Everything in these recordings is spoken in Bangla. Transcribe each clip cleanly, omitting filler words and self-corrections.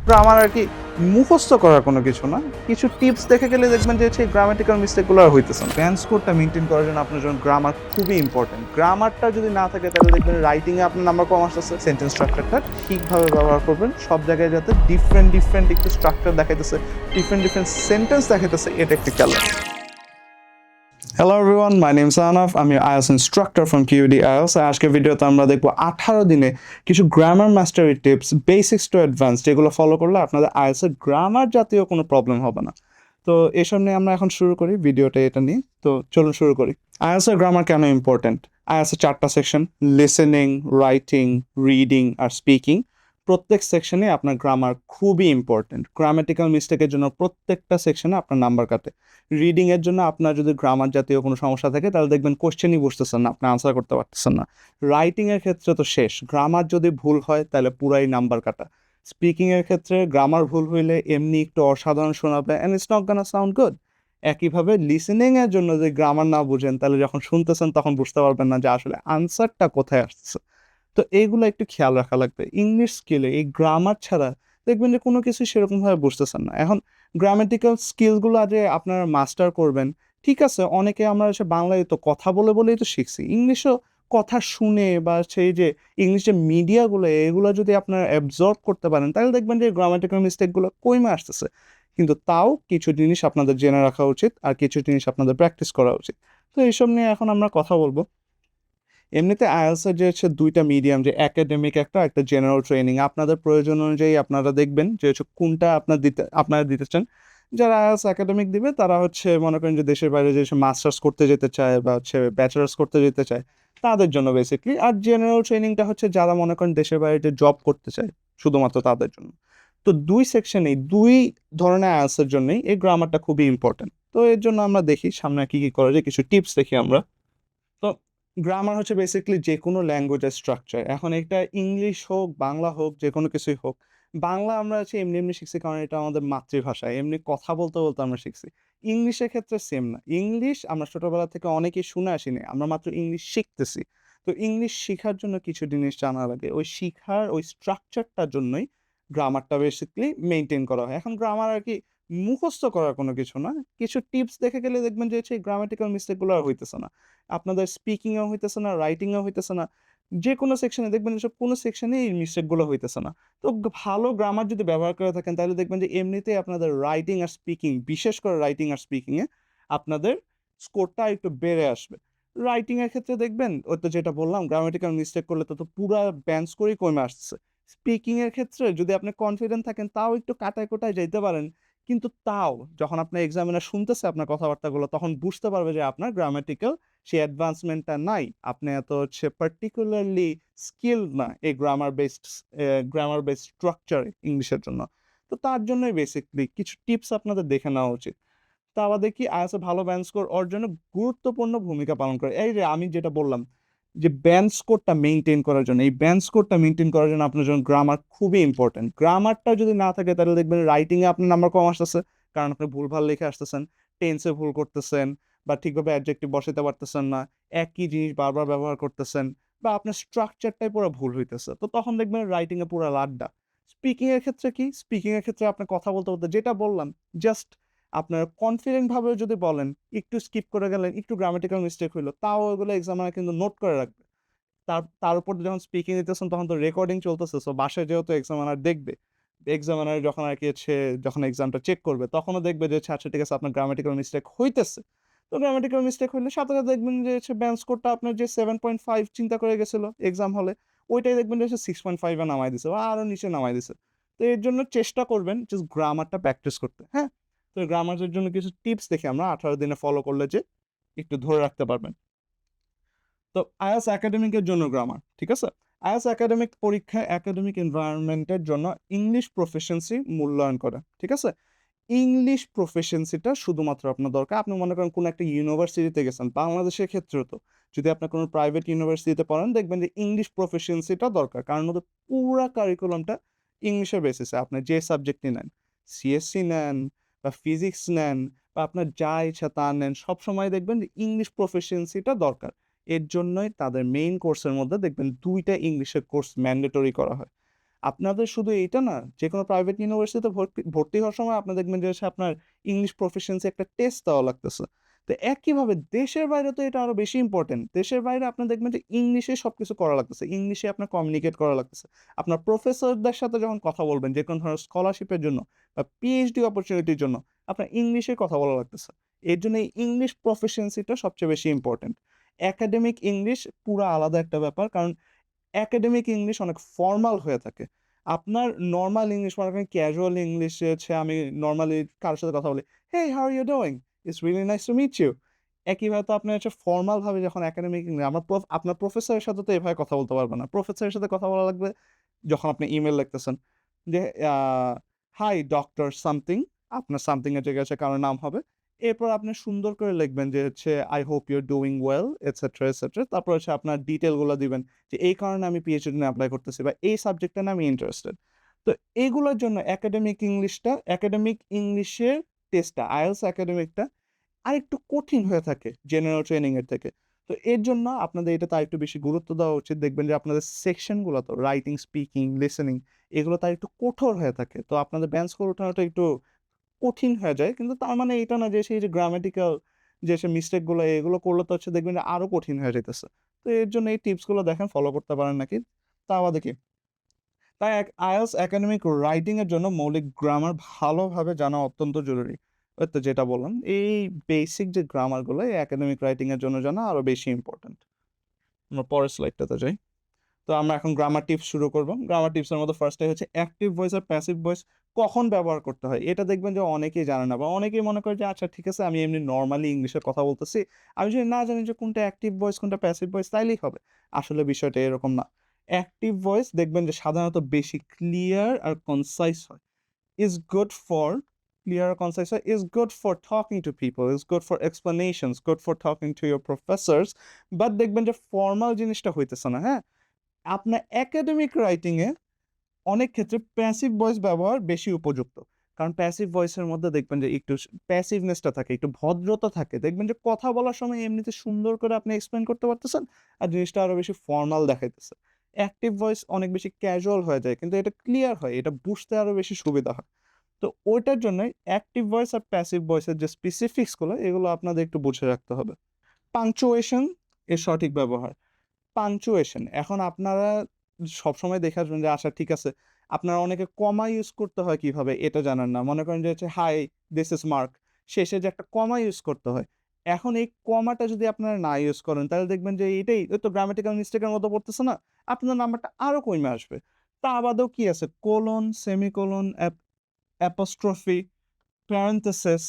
গ্রামার আর কি মুখস্থ করার কোনো কিছু না। কিছু টিপস দেখে গেলে দেখবেন যে হচ্ছে গ্রামাটিক্যাল মিস্টেকগুলো আর হইতেছে না। ব্যান্স কোডটা মেইনটেইন করার জন্য আপনার জন্য গ্রামার খুবই ইম্পর্টেন্ট। গ্রামারটা যদি না থাকে তাহলে দেখবেন রাইটিং এ আপনার নাম্বার কম আসতেছে। সেন্টেন্স স্ট্রাকচারটা ঠিকভাবে ব্যবহার করবেন। সব জায়গায় যাতে ডিফারেন্ট একটু স্ট্রাকচার দেখাইতেছে, ডিফারেন্ট সেন্টেন্স দেখাইতেছে, এটা একটু খেয়াল রাখবেন। Hello everyone, my name Sanaf. আমি IELTS instructor from QD IELTS. আজকের ভিডিওতে আমরা দেখব 18 দিনে কিছু grammar mastery tips, basics to advance, যেগুলো ফলো করলে আপনাদের আইএলটিএস এর গ্রামার জাতীয় কোনো প্রবলেম হবে না। তো এসব নিয়ে আমরা এখন শুরু করি ভিডিওটা এটা নিয়ে। তো চলুন শুরু করি। আইএলটিএস এর গ্রামার কেন ইম্পর্টেন্ট? আইএলটিএস এর 4টা সেকশন: লিসেনিং, রাইটিং, রিডিং আর স্পিকিং। প্রত্যেক সেকশনে আপনার গ্রামার খুবই ইম্পর্টেন্ট। গ্রামাটিক্যাল মিস্টেকের জন্য প্রত্যেকটা সেকশনে আপনার নাম্বার কাটে। রিডিং এর জন্য আপনার যদি গ্রামার জাতীয় কোনো সমস্যা থাকে তাহলে দেখবেন কোশ্চেনই বুঝতেছেন না, আপনি আনসার করতে পারতেছেন না। রাইটিং এর ক্ষেত্রে তো শেষ, গ্রামার যদি ভুল হয় তাহলে পুরাই নাম্বার কাটা। স্পিকিং এর ক্ষেত্রে গ্রামার ভুল হইলে এমনি একটু অসাধারণ শোনাবে and it's not gonna sound good. একইভাবে লিসেনিং এর জন্য যদি গ্রামার না বুঝেন তাহলে যখন শুনতেছেন তখন বুঝতে পারবেন না যে আসলে আনসারটা কোথায় আসছে। তো এইগুলো একটু খেয়াল রাখা লাগবে। ইংলিশ স্কিলে এই গ্রামার ছাড়া দেখবেন যে কোনো কিছু সেরকমভাবে বুঝতেছেন না। এখন গ্রামেটিক্যাল স্কিলসগুলো যে আপনারা মাস্টার করবেন, ঠিক আছে, অনেকে আমরা হচ্ছে বাংলায় তো কথা বলেই তো শিখছি। ইংলিশও কথা শুনে বা সেই যে ইংলিশ যে মিডিয়াগুলো এগুলো যদি আপনারা অ্যাবজর্ব করতে পারেন তাহলে দেখবেন যে গ্রামেটিক্যাল মিস্টেকগুলো কমে আসতেছে। কিন্তু তাও কিছু জিনিস আপনাদের জেনে রাখা উচিত আর কিছু জিনিস আপনাদের প্র্যাকটিস করা উচিত। তো এইসব নিয়ে এখন আমরা কথা বলবো। এমনিতে আইএলটিএস এর যে হচ্ছে ২ টা মিডিয়াম, যে একাডেমিক একটা জেনারেল ট্রেনিং। আপনাদের প্রয়োজন অনুযায়ী আপনারা দেখবেন যে হচ্ছে কোনটা আপনারা দিতে চান। যারা আইএলটিএস একাডেমিক দিবে তারা হচ্ছে মনে করেন যে দেশের বাইরে যে মাস্টার্স করতে যেতে চায় বা হচ্ছে ব্যাচেলার্স করতে যেতে চায় তাদের জন্য বেসিক্যালি। আর জেনারেল ট্রেনিংটা হচ্ছে যারা মনে করেন দেশের বাইরে যে জব করতে চায় শুধুমাত্র তাদের জন্য। তো ২ সেকশনেই ২ ধরনের আইএলটিএস এর জন্যই এই গ্রামারটা খুবই ইম্পর্টেন্ট। তো এর জন্য আমরা দেখি সামনে কি করা যায়, কিছু টিপস দেখি আমরা। তো গ্রামার হচ্ছে বেসিক্যালি যেকোনো ল্যাঙ্গুয়েজের স্ট্রাকচার। এখন এটা ইংলিশ হোক, বাংলা হোক, যেকোনো কিছুই হোক। বাংলা আমরা হচ্ছে এমনি শিখছি কারণ এটা আমাদের মাতৃভাষা। এমনি কথা বলতে আমরা শিখছি। ইংলিশের ক্ষেত্রে সেম না। ইংলিশ আমরা ছোটবেলা থেকে অনেকেই শুনে আসিনি। আমরা মাত্র ইংলিশ শিখতেছি। তো ইংলিশ শিখার জন্য কিছু জিনিস জানা লাগে। ওই শিখার ওই স্ট্রাকচারটার জন্যই গ্রামারটা বেসিক্যালি মেইনটেইন করা হয়। এখন গ্রামার আর কি মুখস্থ করার কোনো কিছু না। কিছু টিপস দেখে গেলে দেখবেন যে হচ্ছে এই গ্রামাটিক্যাল মিস্টেকগুলো আর হইতেছে না। আপনাদের স্পিকিংও হইতেছে না, রাইটিংও হইতেছে না। যেকোনো সেকশনে দেখবেন এসব কোনো সেকশনেই এই মিস্টেকগুলো হইতেছে না। তো ভালো গ্রামার যদি ব্যবহার করে থাকেন তাহলে দেখবেন যে এমনিতেই আপনাদের রাইটিং আর স্পিকিং, বিশেষ করে রাইটিং আর স্পিকিং এ আপনাদের স্কোরটা একটু বেড়ে আসবে। রাইটিং এর ক্ষেত্রে দেখবেন ওই তো যেটা বললাম, গ্রামাটিক্যাল মিস্টেক করলে তো পুরা ব্যান্ড স্কোরই কমে আসছে। স্পিকিং এর ক্ষেত্রে যদি আপনি কনফিডেন্ট থাকেন তাও একটু কাটায় কোটায় যাইতে পারেন। কিন্তু তাও যখন আপনার এক্সামিনার শুনতেছে আপনার কথাবার্তাগুলো তখন বুঝতে পারবে যে আপনার গ্রামাটিক্যাল সেই অ্যাডভান্সমেন্টটা নাই। আপনি এত হচ্ছে পার্টিকুলারলি স্কিলড না এই গ্রামার বেসড স্ট্রাকচার ইংলিশের জন্য। তো তার জন্যই বেসিক্যালি কিছু টিপস আপনাদের দেখে নেওয়া উচিত। তা আমাদের কি আইএলটিএস এ ভালো ব্যান্ড স্কোর অর্জনে গুরুত্বপূর্ণ ভূমিকা পালন করে। এই যে আমি যেটা বললাম যে ব্যান্ড স্কোরটা মেইনটেইন করার জন্য, এই ব্যান্ড স্কোরটা মেইনটেইন করার জন্য আপনার জন্য গ্রামার খুবই ইম্পর্টেন্ট। গ্রামারটা যদি না থাকে তাহলে দেখবেন রাইটিং এ আপনার নাম্বার কম আসতেছে, কারণ আপনি ভুলভাল লিখে আসতেছেন, টেন্সে ভুল করতেছেন বা ঠিকভাবে অ্যাডজেক্টিভ বসাতে পারতেছেন না, একই জিনিস বারবার ব্যবহার করতেছেন বা আপনার স্ট্রাকচারটাই পুরো ভুল হইতেছে। তো তখন দেখবেন রাইটিং এ পুরো লাড্ডা। স্পিকিং এর ক্ষেত্রে কি? স্পিকিং এর ক্ষেত্রে আপনি কথা বলতে যেটা বললাম, জাস্ট আপনার কনফিডেন্ট ভাবে যদি বলেন, একটু স্কিপ করে গেলেন, একটু গ্রামাটিক্যাল মিস্টেক হইলো, তাও ওগুলো এক্সামিনার কিন্তু নোট করে রাখবে। তার উপর যখন স্পিকিং দিতেছেন তখন তো রেকর্ডিং চলতেছে। সো বাসায় যেহেতু এক্সামিনার দেখবে, এক্সামিনার যখন আরকি হচ্ছে যখন এক্সামটা চেক করবে তখনও দেখবে যে আচ্ছা ঠিক আছে আপনার গ্রামাটিক্যাল মিস্টেক হইতেছে। তো গ্রামাটিক্যাল মিস্টেক হইলে সাথে, সাথে দেখবেন যে হচ্ছে ব্যান্ড স্কোরটা আপনার যে 7.5 চিন্তা করে গেছিল এক্সাম হলে, ওইটাই দেখবেন যে হচ্ছে 6.5 এ নামায় দিছে বা আরো নিচে নামায় দিছে। তো এর জন্য চেষ্টা করবেন জাস্ট গ্রামারটা প্র্যাকটিস করতে, হ্যাঁ? তো গ্রামারের জন্য কিছু টিপস দেখি আমরা 18 দিনে ফলো করলে যে একটু ধরে রাখতে পারবেন। তো আইএলটিএস একাডেমিকের জন্য গ্রামার, ঠিক আছে? আইএলটিএস একাডেমিক পরীক্ষায় একাডেমিক এনভায়রনমেন্টের জন্য ইংলিশ প্রফিসিয়েন্সি মূল্যায়ন করে, ঠিক আছে? ইংলিশ প্রফিসিয়েন্সিটা শুধুমাত্র আপনার দরকার। আপনি মনে করেন কোনো একটা ইউনিভার্সিটিতে গেছেন, বাংলাদেশের ক্ষেত্রেও তো যদি আপনার কোনো প্রাইভেট ইউনিভার্সিটিতে পড়েন দেখবেন যে ইংলিশ প্রফিসিয়েন্সিটা দরকার। কারণ ওদের পুরা কারিকুলামটা ইংলিশের বেসিসে। আপনি যে সাবজেক্টই নেন, সিএসসি নেন বা ফিজিক্স নেন বা আপনার যা ইচ্ছা তা নেন, সবসময় দেখবেন যে ইংলিশ প্রফিসিয়েন্সিটা দরকার। এর জন্যই তাদের মেইন কোর্সের মধ্যে দেখবেন ২ টা ইংলিশের কোর্স ম্যান্ডেটরি করা হয়। আপনাদের শুধু এইটা না, যেকোনো প্রাইভেট ইউনিভার্সিটিতে ভর্তি হওয়ার সময় আপনি দেখবেন যে হচ্ছে আপনার ইংলিশ প্রফিশিয়েন্সি একটা টেস্ট দেওয়া লাগতেছে। তো একইভাবে দেশের বাইরে তো এটা আরো বেশি ইম্পোর্টেন্ট। দেশের বাইরে আপনি দেখবেন যে ইংলিশে সবকিছু করা লাগতেছে। ইংলিশে আপনার কমিউনিকেট করা লাগতেছে। আপনার প্রফেসরদের সাথে যখন কথা বলবেন যেকোনো ধরনের স্কলারশিপের জন্য বা পিএইচডি অপরচুনিটির জন্য আপনার ইংলিশে কথা বলা লাগতেছে। এর জন্য এই ইংলিশ প্রফিশিয়েন্সিটা সবচেয়ে বেশি ইম্পোর্টেন্ট। একাডেমিক ইংলিশ পুরা আলাদা একটা ব্যাপার। কারণ একাডেমিক ইংলিশ অনেক ফর্মাল হয়ে থাকে। আপনার নরমাল ইংলিশ মনে করেন ক্যাজুয়াল ইংলিশে হচ্ছে আমি নরমালি কারো সাথে কথা বলি, "hey, how are you doing? It's really nice to meet you." একইভাবে তো আপনি হচ্ছে ফর্মাল ভাবে যখন একাডেমিক ইংলিশ আপনার প্রফেসরের সাথে তো এভাবে কথা বলতে পারবেন না। প্রফেসরের সাথে কথা বলা লাগবে যখন আপনি ইমেইল লিখতেছেন যে আ "হাই ডক্টর সামথিং", আপনার সামথিং এর জায়গায় হচ্ছে কারো নাম হবে। এরপর আপনি সুন্দর করে লিখবেন যে হচ্ছে "I hope you are doing well" et cetera, et cetera. তারপর হচ্ছে আপনার ডিটেইল গুলা দিবেন যে এই কারণে আমি পিএইচডি নিয়ে এপ্লাই করতেছি বা এই সাবজেক্টটা নিয়ে আমি ইন্টারেস্টেড। তো এগুলোর জন্য একাডেমিক ইংলিশের টেস্টটা IELTS একাডেমিকটা আরেকটু কঠিন হয়ে থাকে জেনারেল ট্রেনিং এর থেকে। তো এর জন্য আপনাদের এটাতে আরেকটু বেশি গুরুত্ব দেওয়া উচিত। দেখবেন যে আপনাদের সেকশন গুলাতে রাইটিং, স্পিকিং, লিসেনিং এগুলোতে আরেকটু কঠোর হয়ে থাকে। তো আপনাদের ব্যান্ড স্কোর ওঠানোটা একটু কঠিন হয়ে যায়। কিন্তু তার মানে এটা না যে সেই যে গ্রামেটিক্যাল যে সে মিস্টেক গুলো এগুলো করলে তো হচ্ছে দেখবেন যে আরো কঠিন হয়ে যাইতেছে। তো এর জন্য এই টিপস গুলো দেখেন ফলো করতে পারেন নাকি? তা বাদে কি? তাই IELTS একাডেমিক রাইটিং এর জন্য মৌলিক গ্রামার ভালোভাবে জানা অত্যন্ত জরুরি। ওই তো যেটা বললাম, এই বেসিক যে গ্রামার গুলো এই একাডেমিক রাইটিং এর জন্য জানা আরো বেশি ইম্পোর্টেন্ট। আমরা পরের স্লাইডটাতে যাই। তো আমরা এখন গ্রামার টিপস শুরু করব। গ্রামার টিপসের মধ্যে ফার্স্টে হচ্ছে অ্যাক্টিভ ভয়েস আর প্যাসিভ ভয়েস কখন ব্যবহার করতে হয়। এটা দেখবেন যে অনেকেই জানে না বা অনেকেই মনে করে যে আচ্ছা ঠিক আছে আমি এমনি নরমালি ইংলিশে কথা বলতেছি। আমি যদি না জানি যে কোনটা অ্যাক্টিভ ভয়েস কোনটা প্যাসিভ ভয়েস তাইলেই হবে। আসলে বিষয়টা এরকম না। অ্যাক্টিভ ভয়েস দেখবেন যে সাধারণত বেশি ক্লিয়ার আর কনসাইজ হয়। is good for clear concise is good for talking to people, is good for explanations, good for talking to your professors, but দেখবেন যে ফর্মাল জিনিসটা হইতেছে না। হ্যাঁ, আপনার একাডেমিক রাইটিং এ অনেক ক্ষেত্রে প্যাসিভ ভয়েস ব্যবহার বেশি উপযুক্ত। কারণ প্যাসিভ ভয়েসের মধ্যে দেখবেন যে একটু প্যাসিভনেসটা থাকে, একটু ভদ্রতা থাকে। দেখবেন যে কথা বলার সময় এমনিতে সুন্দর করে আপনি এক্সপ্লেইন করতে পারতেছেন আর জিনিসটা আরো বেশি ফর্মাল দেখাইতেছে। অ্যাক্টিভ ভয়েস অনেক বেশি ক্যাজুয়াল হয়ে যায় কিন্তু এটা ক্লিয়ার হয়, এটা বুঝতে আরো বেশি সুবিধা হয়। তো ওইটার জন্যই অ্যাক্টিভ ভয়েস আর প্যাসিভ ভয়েসের যে স্পেসিফিক্স গুলো এগুলো আপনাদের একটু বুঝে রাখতে হবে। পাংচুয়েশন এর সঠিক ব্যবহার। পাংচুয়েশন এখন আপনারা সবসময় দেখে আসবেন যে আচ্ছা ঠিক আছে, আপনারা অনেকে কমা ইউজ করতে হয় কিভাবে এটা জানেন না। মনে করেন যে হচ্ছে হাই দিস ইজ মার্ক, শেষে যে একটা কমা ইউজ করতে হয়। এখন এই কমাটা যদি আপনারা না ইউজ করেন তাহলে দেখবেন যে এটাই ওই তো গ্রামেটিক্যাল মিস্টেকের মতো পড়তেছে না? আপনার নাম্বারটা আরো কমে আসবে। তা বাদেও কি আছে কোলন, সেমিকোলন, অ্যাপোস্ট্রফি, প্যারেনথেসিস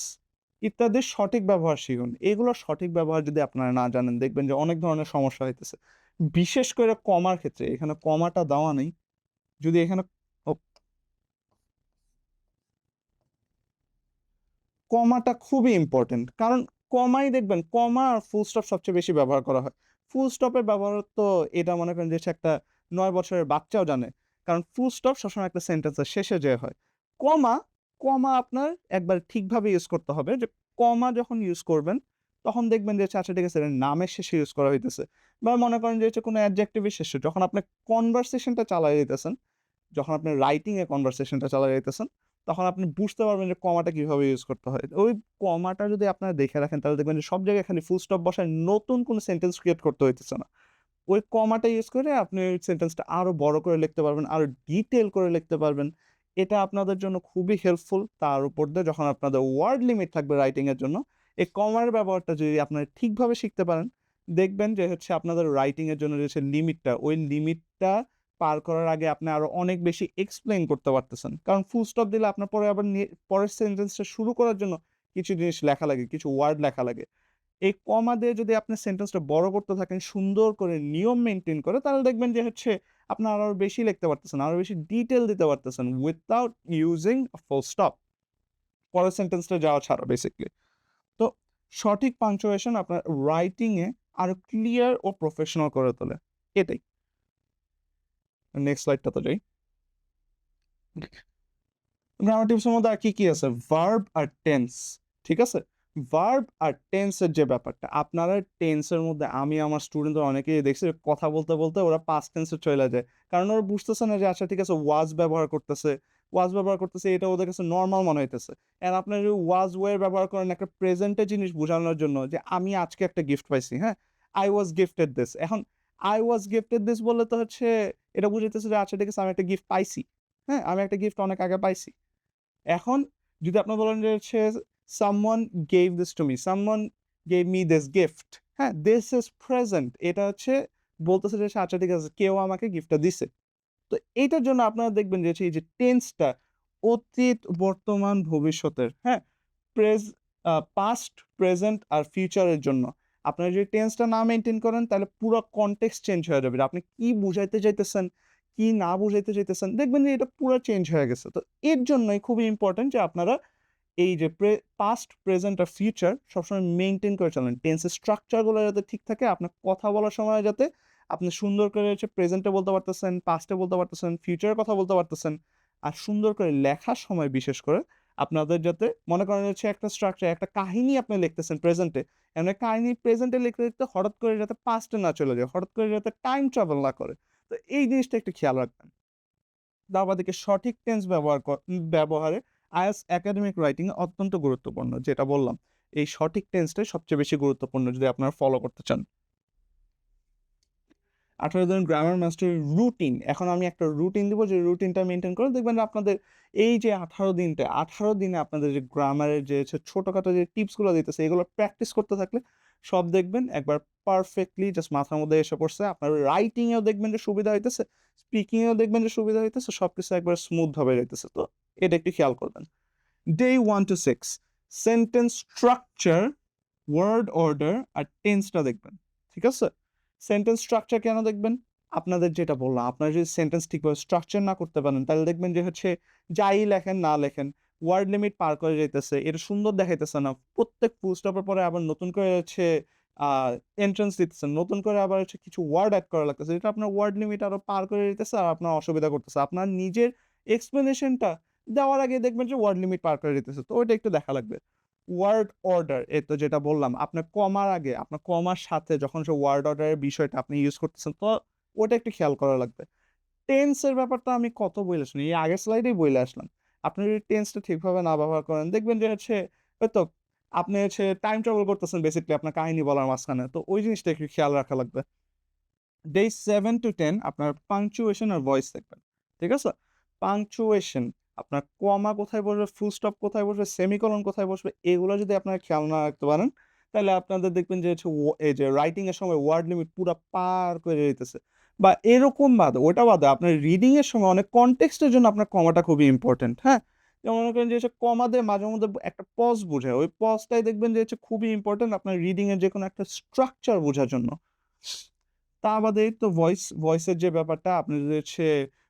ইত্যাদির সঠিক ব্যবহার শিখুন। এগুলোর সঠিক ব্যবহার যদি আপনারা না জানেন দেখবেন যে অনেক ধরনের সমস্যা হইতেছে। বিশেষ করে কমার ক্ষেত্রে এখানে কমাটা দেওয়া নেই। যদি এখানে ও কমাটা খুবই ইম্পোর্টেন্ট। কারণ কমাই দেখবেন কমা আর ফুল স্টপ সবচেয়ে বেশি ব্যবহার করা হয়। ফুল স্টপের ব্যবহার তো এটা মনে করেন যে হচ্ছে একটা ৯ বছরের বাচ্চাও জানে। কারণ ফুল স্টপ সবসময় একটা সেন্টেন্সের শেষে যেয়ে হয়। কমা, কমা আপনার একবার ঠিকভাবে ইউজ করতে হবে যে কমা যখন ইউজ করবেন তখন দেখবেন যে আচ্ছা ঠিক আছে এটা নামের শেষে ইউজ করা হইতেছে। বা মনে করেন যে হচ্ছে কোনো অ্যাডজেক্টিভ এর শেষে যখন আপনি কনভারসেশনটা চালায় যাইতেছেন, যখন আপনি রাইটিং এ কনভারসেশনটা চালায় যাইতেছেন তখন আপনি বুঝতে পারবেন যে কমাটা কিভাবে ইউজ করতে হয়। ওই কমাটা যদি আপনারা দেখে রাখেন তাহলে দেখবেন যে সব জায়গায় খালি ফুল স্টপ বসায় নতুন কোনো সেন্টেন্স ক্রিয়েট করতে হইতেছে না। ওই কমাটা ইউজ করে আপনি ওই সেন্টেন্সটা আরো বড় করে লিখতে পারবেন, আরো ডিটেইল করে লিখতে পারবেন। এটা আপনাদের জন্য খুবই হেল্পফুল। তার উপর দিয়ে যখন আপনাদের ওয়ার্ড লিমিট থাকবে রাইটিং এর জন্য, এই কমার ব্যবহারটা যদি আপনারা ঠিকভাবে শিখতে পারেন, দেখবেন যে হচ্ছে আপনাদের রাইটিং এর জন্য যে হচ্ছে লিমিটটা, ওই লিমিটটা পার করার আগে আপনি আরো অনেক বেশি এক্সপ্লেইন করতে পারতেছেন। কারণ ফুল স্টপ দিলে আপনার পরে আবার পরের সেন্টেন্সটা শুরু করার জন্য কিছু জিনিস লেখা লাগে, কিছু ওয়ার্ড লেখা লাগে। এই কমা দিয়ে যদি আপনি সেন্টেন্সটা বড় করতে থাকেন সুন্দর করে নিয়ম মেইনটেইন করে তাহলে দেখবেন যে হচ্ছে আপনার আরো বেশি লিখতে পারতেছেন, আরো বেশি ডিটেইল দিতে পারতেছেন without using a full stop. পরের সেন্টেন্সটা যাওয়া ছাড়া বেসিক্যালি। তো সঠিক পাংচুয়েশন আপনার রাইটিং এ আরো ক্লিয়ার ও প্রফেশনাল করে তোলে। এটাই। নেক্সট স্লাইডটাতে যাই। গ্রামার টিপসের মধ্যে আর কি আছে? ভার্ব আর টেন্স। ঠিক আছে? ভার্ব আর টেন্সের যে ব্যাপারটা, আপনারা টেন্সের মধ্যে আমি আমার স্টুডেন্টদের অনেকেই দেখছি কথা বলতে, বলতে ওরা পাস্ট টেন্সে চইলা যায়। কারণ ওরা বুঝতেছে না যে আচ্ছা ঠিক আছে ওয়াজ ব্যবহার করতেছে, এটা ওদের কাছে নরমাল মনে হইতেছে। অ্যান্ড আপনারা যদি ওয়াজ ওয়ে ব্যবহার করেন একটা প্রেজেন্টের জিনিস বোঝানোর জন্য যে আমি আজকে একটা গিফট পাইছি, হ্যাঁ? I was gifted this। এখন I was gifted this বললে তো হচ্ছে এটা বুঝাইতেছে যে আচ্ছা ঠিক আছে আমি একটা গিফট পাইছি। হ্যাঁ? আমি একটা গিফট অনেক আগে পাইছি। এখন যদি আপনি বলেন যে হচ্ছে someone gave this to me, someone gave me this gift, হ্যাঁ? This is present, এটা হচ্ছে বলতেছে যে আচ্ছা ঠিক আছে কেউ আমাকে গিফটটা দিছে। তো এইটার জন্য আপনারা দেখবেন যে হচ্ছে এই যে টেন্সটা অতীত, বর্তমান, ভবিষ্যতের, হ্যাঁ? প্রেজ পাস্ট, প্রেজেন্ট আর ফিউচারের জন্য। আপনারা যদি টেন্সটা না মেইনটেইন করেন তাহলে পুরা কনটেক্সট চেঞ্জ হয়ে যাবে। আপনি কি বুঝাইতে চাইতেছেন, কি না বুঝাইতে চাইতেছেন দেখবেন যে এটা পুরা চেঞ্জ হয়ে গেছে। তো এর জন্যই খুবই ইম্পোর্টেন্ট যে আপনারা এই যে পাস্ট, প্রেজেন্ট আর ফিউচার সবসময় মেইনটেইন করে চলেন। টেন্সের স্ট্রাকচার গুলো যাতে ঠিক থাকে, আপনার কথা বলার সময় যাতে আপনি সুন্দর করে হচ্ছে প্রেজেন্টে বলতে পারতেছেন, পাস্টে বলতে পারতেছেন, ফিউচারের কথা বলতে পারতেছেন। আর সুন্দর করে লেখার সময় বিশেষ করে আপনাদের যাতে মনে করেন হচ্ছে একটা স্ট্রাকচার, একটা কাহিনী আপনি লিখতেছেন প্রেজেন্টে। এমন কাহিনী প্রেজেন্টে লিখতে, লিখতে হঠাৎ করে যাতে পাস্টে না চলে যায়, হঠাৎ করে যাতে টাইম ট্রাভেল না করে। তো এই জিনিসটা একটু খেয়াল রাখবেন। দাবাদিকে সঠিক টেন্স ব্যবহারে আইএলটিএস একাডেমিক রাইটিং অত্যন্ত গুরুত্বপূর্ণ। যেটা বললাম, এই সঠিক টেন্সটাই সবচেয়ে বেশি গুরুত্বপূর্ণ যদি আপনারা ফলো করতে চান। 18 দিন গ্রামার মাস্টার রুটিন। এখন আমি একটা রুটিন দিব যে রুটিনটা মেইনটেইন করে দেখবেন যে আপনাদের এই যে 18 দিনে আপনাদের যে গ্রামারের যে ছোটখাটো যে টিপসগুলো দিতেছে এগুলো প্র্যাকটিস করতে থাকলে সব দেখবেন একবার পারফেক্টলি জাস্ট মাথার মধ্যে এসে পড়ছে। আপনার রাইটিং এও দেখবেন যে সুবিধা হইতেছে, স্পিকিং এও দেখবেন যে সুবিধা হইতেছে, সবকিছু একবার স্মুথ ভাবে যাইতেছে। তো এটা একটু খেয়াল করবেন। Day 1 to 6 sentence structure, word order আর টেন্সটা দেখবেন। ঠিক আছে? সেন্টেন্স স্ট্রাকচার কেন দেখবেন? আপনাদের যেটা বললাম, আপনারা যদি সেন্টেন্স ঠিকভাবে স্ট্রাকচার না করতে পারেন, তাহলে দেখবেন যে হচ্ছে যাই লেখেন না লেখেন, ওয়ার্ড লিমিট পার করে যাইতেছে। এটা সুন্দর দেখাইতেছে না। প্রত্যেক ফুল স্টপের পরে আবার নতুন করে হচ্ছে আ এন্ট্রান্স দিতেছেন। নতুন করে আবার হচ্ছে কিছু ওয়ার্ড এড করা লাগতেছে। এটা আপনার ওয়ার্ড লিমিট আরো পার করে দিতেছে আর আপনার অসুবিধা করতেছে। আপনার নিজের এক্সপ্লেনেশনটা দেওয়ার আগে দেখবেন যে ওয়ার্ড লিমিট পার করে দিতেছে। তো ওইটা একটু দেখা লাগবে। ওয়ার্ড অর্ডার এই তো যেটা বললাম, আপনার কমার আগে, আপনার কমার সাথে যখন সে ওয়ার্ড অর্ডারের বিষয়টা আপনি ইউজ করতেছেন, তো ওটা একটু খেয়াল করা লাগবে। টেন্সের ব্যাপারটা আমি কত বইলে শুনি, এই আগের স্লাইডেই বইলে আসলাম। আপনি যদি টেন্সটা ঠিকভাবে না ব্যবহার করেন, দেখবেন যে হচ্ছে ওইতো আপনি হচ্ছে টাইম ট্রাভেল করতেছেন বেসিক্যালি আপনার কাহিনী বলার মাঝখানে। তো ওই জিনিসটা একটু খেয়াল রাখা লাগবে। ডে 7 to 10 আপনার পাংচুয়েশন আর ভয়েস দেখবেন। ঠিক আছে? পাংচুয়েশন আপনার কমা কোথায় বসবে, ফুল স্টপ কোথায় বসবে, সেমিকোলন কোথায় বসবে এগুলো যদি আপনারা খেয়াল না রাখতে পারেন, তাহলে আপনাদের দেখবেন যে হচ্ছে এই যে রাইটিং এর সময় ওয়ার্ড লিমিট পুরা পার করে যাইতেছে। বা এরকম বাদে ওটা বাদে আপনার রিডিং এর সময় অনেক কনটেক্সট এর জন্য আপনার কমাটা খুবই ইম্পোর্টেন্ট, হ্যাঁ? যেমন মনে করেন যে হচ্ছে কমা দিয়ে মাঝে মধ্যে একটা পজ বোঝায়। ওই পজটাই দেখবেন যে হচ্ছে খুবই ইম্পোর্টেন্ট আপনার রিডিং এর যেকোনো একটা স্ট্রাকচার বোঝার জন্য। তা বাদে তো ভয়েসের যে ব্যাপারটা আপনি যদি হচ্ছে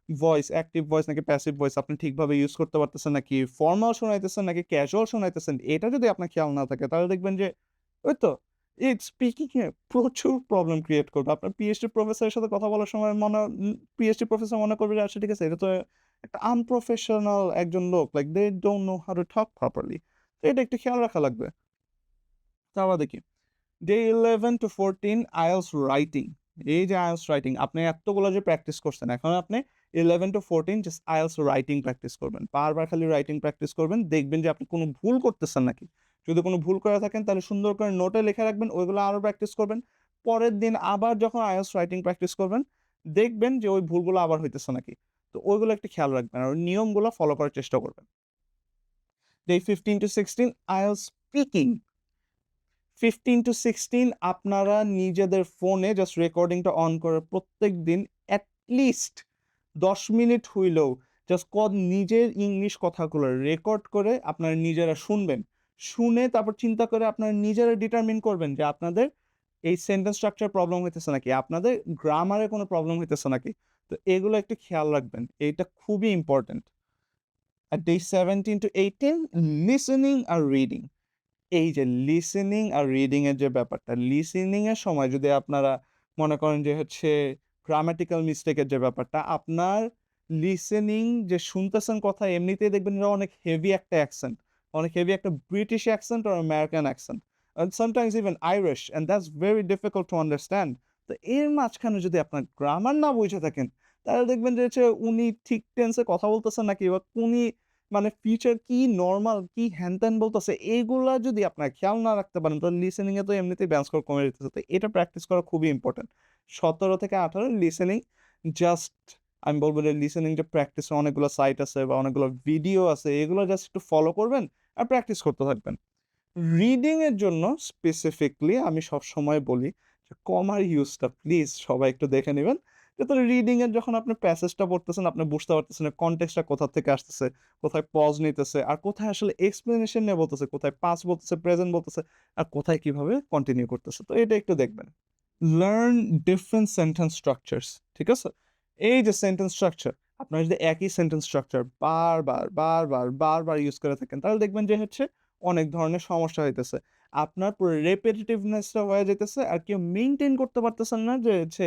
ভয়েস, অ্যাক্টিভ ভয়েস নাকি প্যাসিভ ভয়েস আপনি ঠিকভাবে ইউজ করতে পারতেছেন নাকি ফর্মাল শোনাইতেছেন নাকি ক্যাজুয়াল শোনাইতেছেন, এটা যদি আপনার খেয়াল না থাকে তাহলে দেখবেন যে ওই তো এই স্পিকিং এ প্রচুর প্রবলেম ক্রিয়েট করবে। আপনার পিএইচডি প্রফেসরের সাথে কথা বলার সময় পিএইচডি প্রফেসর মনে করবে যে আচ্ছা ঠিক আছে এটা তো একটা আনপ্রফেশনাল একজন লোক, like they don't know how to talk properly. তো এটা একটু খেয়াল রাখা লাগবে। তা বাদে কি? Day 11 to 14 IELTS writing. এই যে আইএলটিএস রাইটিং আপনি এতগুলো যে প্র্যাকটিস করছেন, এখন আপনি 11 to 14 just IELTS writing practice করবেন। বারবার খালি রাইটিং প্র্যাকটিস করবেন। দেখবেন যে আপনি কোনো ভুল করতেছেন নাকি। যদি কোনো ভুল করে থাকেন তাহলে সুন্দর করে নোটে লিখে রাখবেন। ওইগুলো আরো প্র্যাকটিস করবেন। পরের দিন আবার যখন আইএলটিএস রাইটিং প্র্যাকটিস করবেন, দেখবেন যে ওই ভুলগুলো আবার হইতেছে নাকি। তো ওইগুলো একটু খেয়াল রাখবেন। আর ওই নিয়মগুলো ফলো করার চেষ্টা করবেন। Day 15 to 16 IELTS speaking. 15 to 16 আপনারা নিজেদের ফোনে জাস্ট রেকর্ডিংটা অন করে প্রত্যেকদিন এট লিস্ট 10 মিনিট হইলেও জাস্ট নিজের ইংলিশ কথাগুলো রেকর্ড করে আপনারা নিজেরা শুনবেন। শুনে তারপর চিন্তা করে আপনারা নিজেরা ডিটারমিন করবেন যে আপনাদের এই সেন্টেন্স স্ট্রাকচার প্রবলেম হইতেছে নাকি, আপনাদের গ্রামারে কোনো প্রবলেম হইতেছে নাকি। তো এগুলো একটু খেয়াল রাখবেন। এইটা খুবই ইম্পোর্টেন্ট। আর ডে 17 to 18 লিসেনিং আর রিডিং। এই যে লিসেনিং আর রিডিং এর যে ব্যাপারটা, লিসেনিং এর সময় যদি আপনারা মনে করেন যে হচ্ছে গ্রামাটিক্যাল মিস্টেকের যে ব্যাপারটা, আপনার লিসেনিং যে শুনতেছেন কথা এমনিতেই দেখবেন এটা অনেক হেভি একটা অ্যাকসেন্ট। অনেক হেভি একটা British accent or American accent and sometimes even Irish and that's very difficult to understand. তো এর মাঝখানে যদি আপনার গ্রামার না বুঝে থাকেন, তাহলে দেখবেন যে হচ্ছে উনি ঠিক টেন্সে কথা বলতেছেন নাকি বা উনি মানে ফিউচার কি নরমাল কি হ্যান-ত্যান বলতেছে, এগুলা যদি আপনার খেয়াল না রাখতে পারেন, তো লিসেনিং এ তো এমনিতেই ব্যান্স স্কোর কমে যেতেছে। তো এটা প্র্যাকটিস করা খুবই ইম্পোর্টেন্ট। ১৭ থেকে ১৮ লিসেনিং জাস্ট আমি বলব যে লিসেনিং যে প্র্যাকটিসের অনেকগুলো সাইট আছে বা অনেকগুলো ভিডিও আছে, এগুলো জাস্ট একটু ফলো করবেন আর প্র্যাকটিস করতে থাকবেন। রিডিং এর জন্য স্পেসিফিকলি আমি সবসময় বলি যে কমার ইউজটা প্লিজ সবাই একটু দেখে নিবেন। যাতে রিডিং এর যখন আপনি প্যাসেজটা পড়তেছেন আপনি বুঝতে পারতেছেন কনটেক্সটটা কোথা থেকে আসতেছে, কোথায় পজ নিতেছে, আর কোথায় আসলে এক্সপ্লেনেশন নিয়ে বলতেছে, কোথায় পাস্ট বলতেছে, প্রেজেন্ট বলতেছে, আর কোথায় কিভাবে কন্টিনিউ করতেছে। তো এটা একটু দেখবেন। লার্ন ডিফারেন্ট সেন্টেন্স স্ট্রাকচারস, ঠিক আছে? এই যে সেন্টেন্স স্ট্রাকচার, আপনারা যদি একই সেন্টেন্স স্ট্রাকচার বারবার ইউজ করে থাকেন, তাহলে দেখবেন যে হচ্ছে অনেক ধরনের সমস্যা হইতেছে। আপনার পুরো রেপিটিটিভনেসটা হয়ে যাইতেছে আর কেউ মেইনটেইন করতে পারতেছেন না যে হচ্ছে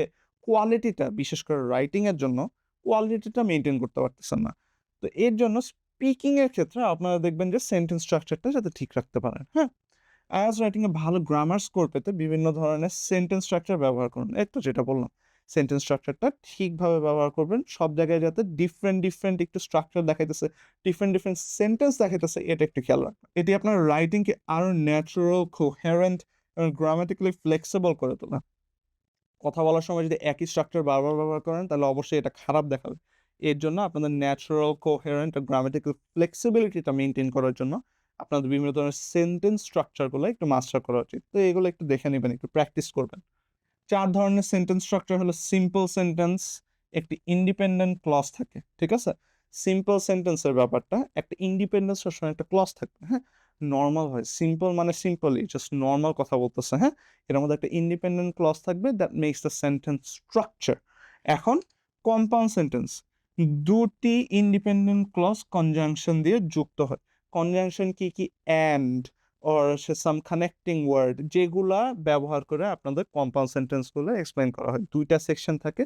কোয়ালিটিটা, বিশেষ করে রাইটিং এর জন্য কোয়ালিটিটা মেইনটেইন করতে পারতেছেন না। তো এর জন্য স্পিকিং এর ক্ষেত্রে আপনারা দেখবেন যে সেন্টেন্স স্ট্রাকচারটা যাতে ঠিক রাখতে পারেন, হ্যাঁ? আইএলটিএস রাইটিং এ ভালো গ্রামার স্কোর পেতে বিভিন্ন ধরনের সেন্টেন্স স্ট্রাকচার ব্যবহার করুন। এই তো যেটা বললাম, সেন্টেন্স স্ট্রাকচারটা ঠিকভাবে ব্যবহার করবেন। সব জায়গায় যাতে ডিফারেন্ট একটু স্ট্রাকচার দেখাইতেছে, ডিফারেন্ট সেন্টেন্স দেখাইতেছে, এটা একটু খেয়াল রাখবেন। এটি আপনার রাইটিংকে আরো ন্যাচারাল, কোহেরেন্ট এবং গ্রামাটিক্যালি ফ্লেক্সিবল করে তোলে। কথা বলার সময় যদি একই স্ট্রাকচার বারবার ব্যবহার করেন, তাহলে অবশ্যই এটা খারাপ দেখাবে। এর জন্য আপনাদের ন্যাচারাল, কোহেরেন্ট আর গ্রামাটিক্যাল ফ্লেক্সিবিলিটিটা মেইনটেইন করার জন্য আপনাদের বিভিন্ন ধরনের সেন্টেন্স স্ট্রাকচারগুলো একটু মাস্টার করা উচিত। তো এগুলো একটু দেখে নিবেন, একটু প্র্যাকটিস করবেন। ৪ ধরনের সেন্টেন্স স্ট্রাকচার হলো সিম্পল সেন্টেন্স, একটি ইন্ডিপেন্ডেন্ট ক্লজ থাকে। ঠিক আছে? সিম্পল সেন্টেন্সের ব্যাপারটা একটা ইন্ডিপেন্ডেন্স সবসময় একটা ক্লজ থাকবে, হ্যাঁ? নরমাল হয়। সিম্পল মানে সিম্পলি জাস্ট নরমাল কথা বলতেছে, হ্যাঁ? এটার মধ্যে একটা ইন্ডিপেন্ডেন্ট ক্লজ থাকবে that makes the sentence structure. এখন কম্পাউন্ড সেন্টেন্স, ২ টি ইন্ডিপেন্ডেন্ট ক্লজ কনজাংশন দিয়ে যুক্ত হয়। কনজাংশন কি? And or some connecting word যেগুলা ব্যবহার করে আপনাদের কম্পাউন্ড সেন্টেন্সগুলো এক্সপ্লেইন করা হয়। ২ টা সেকশন থাকে,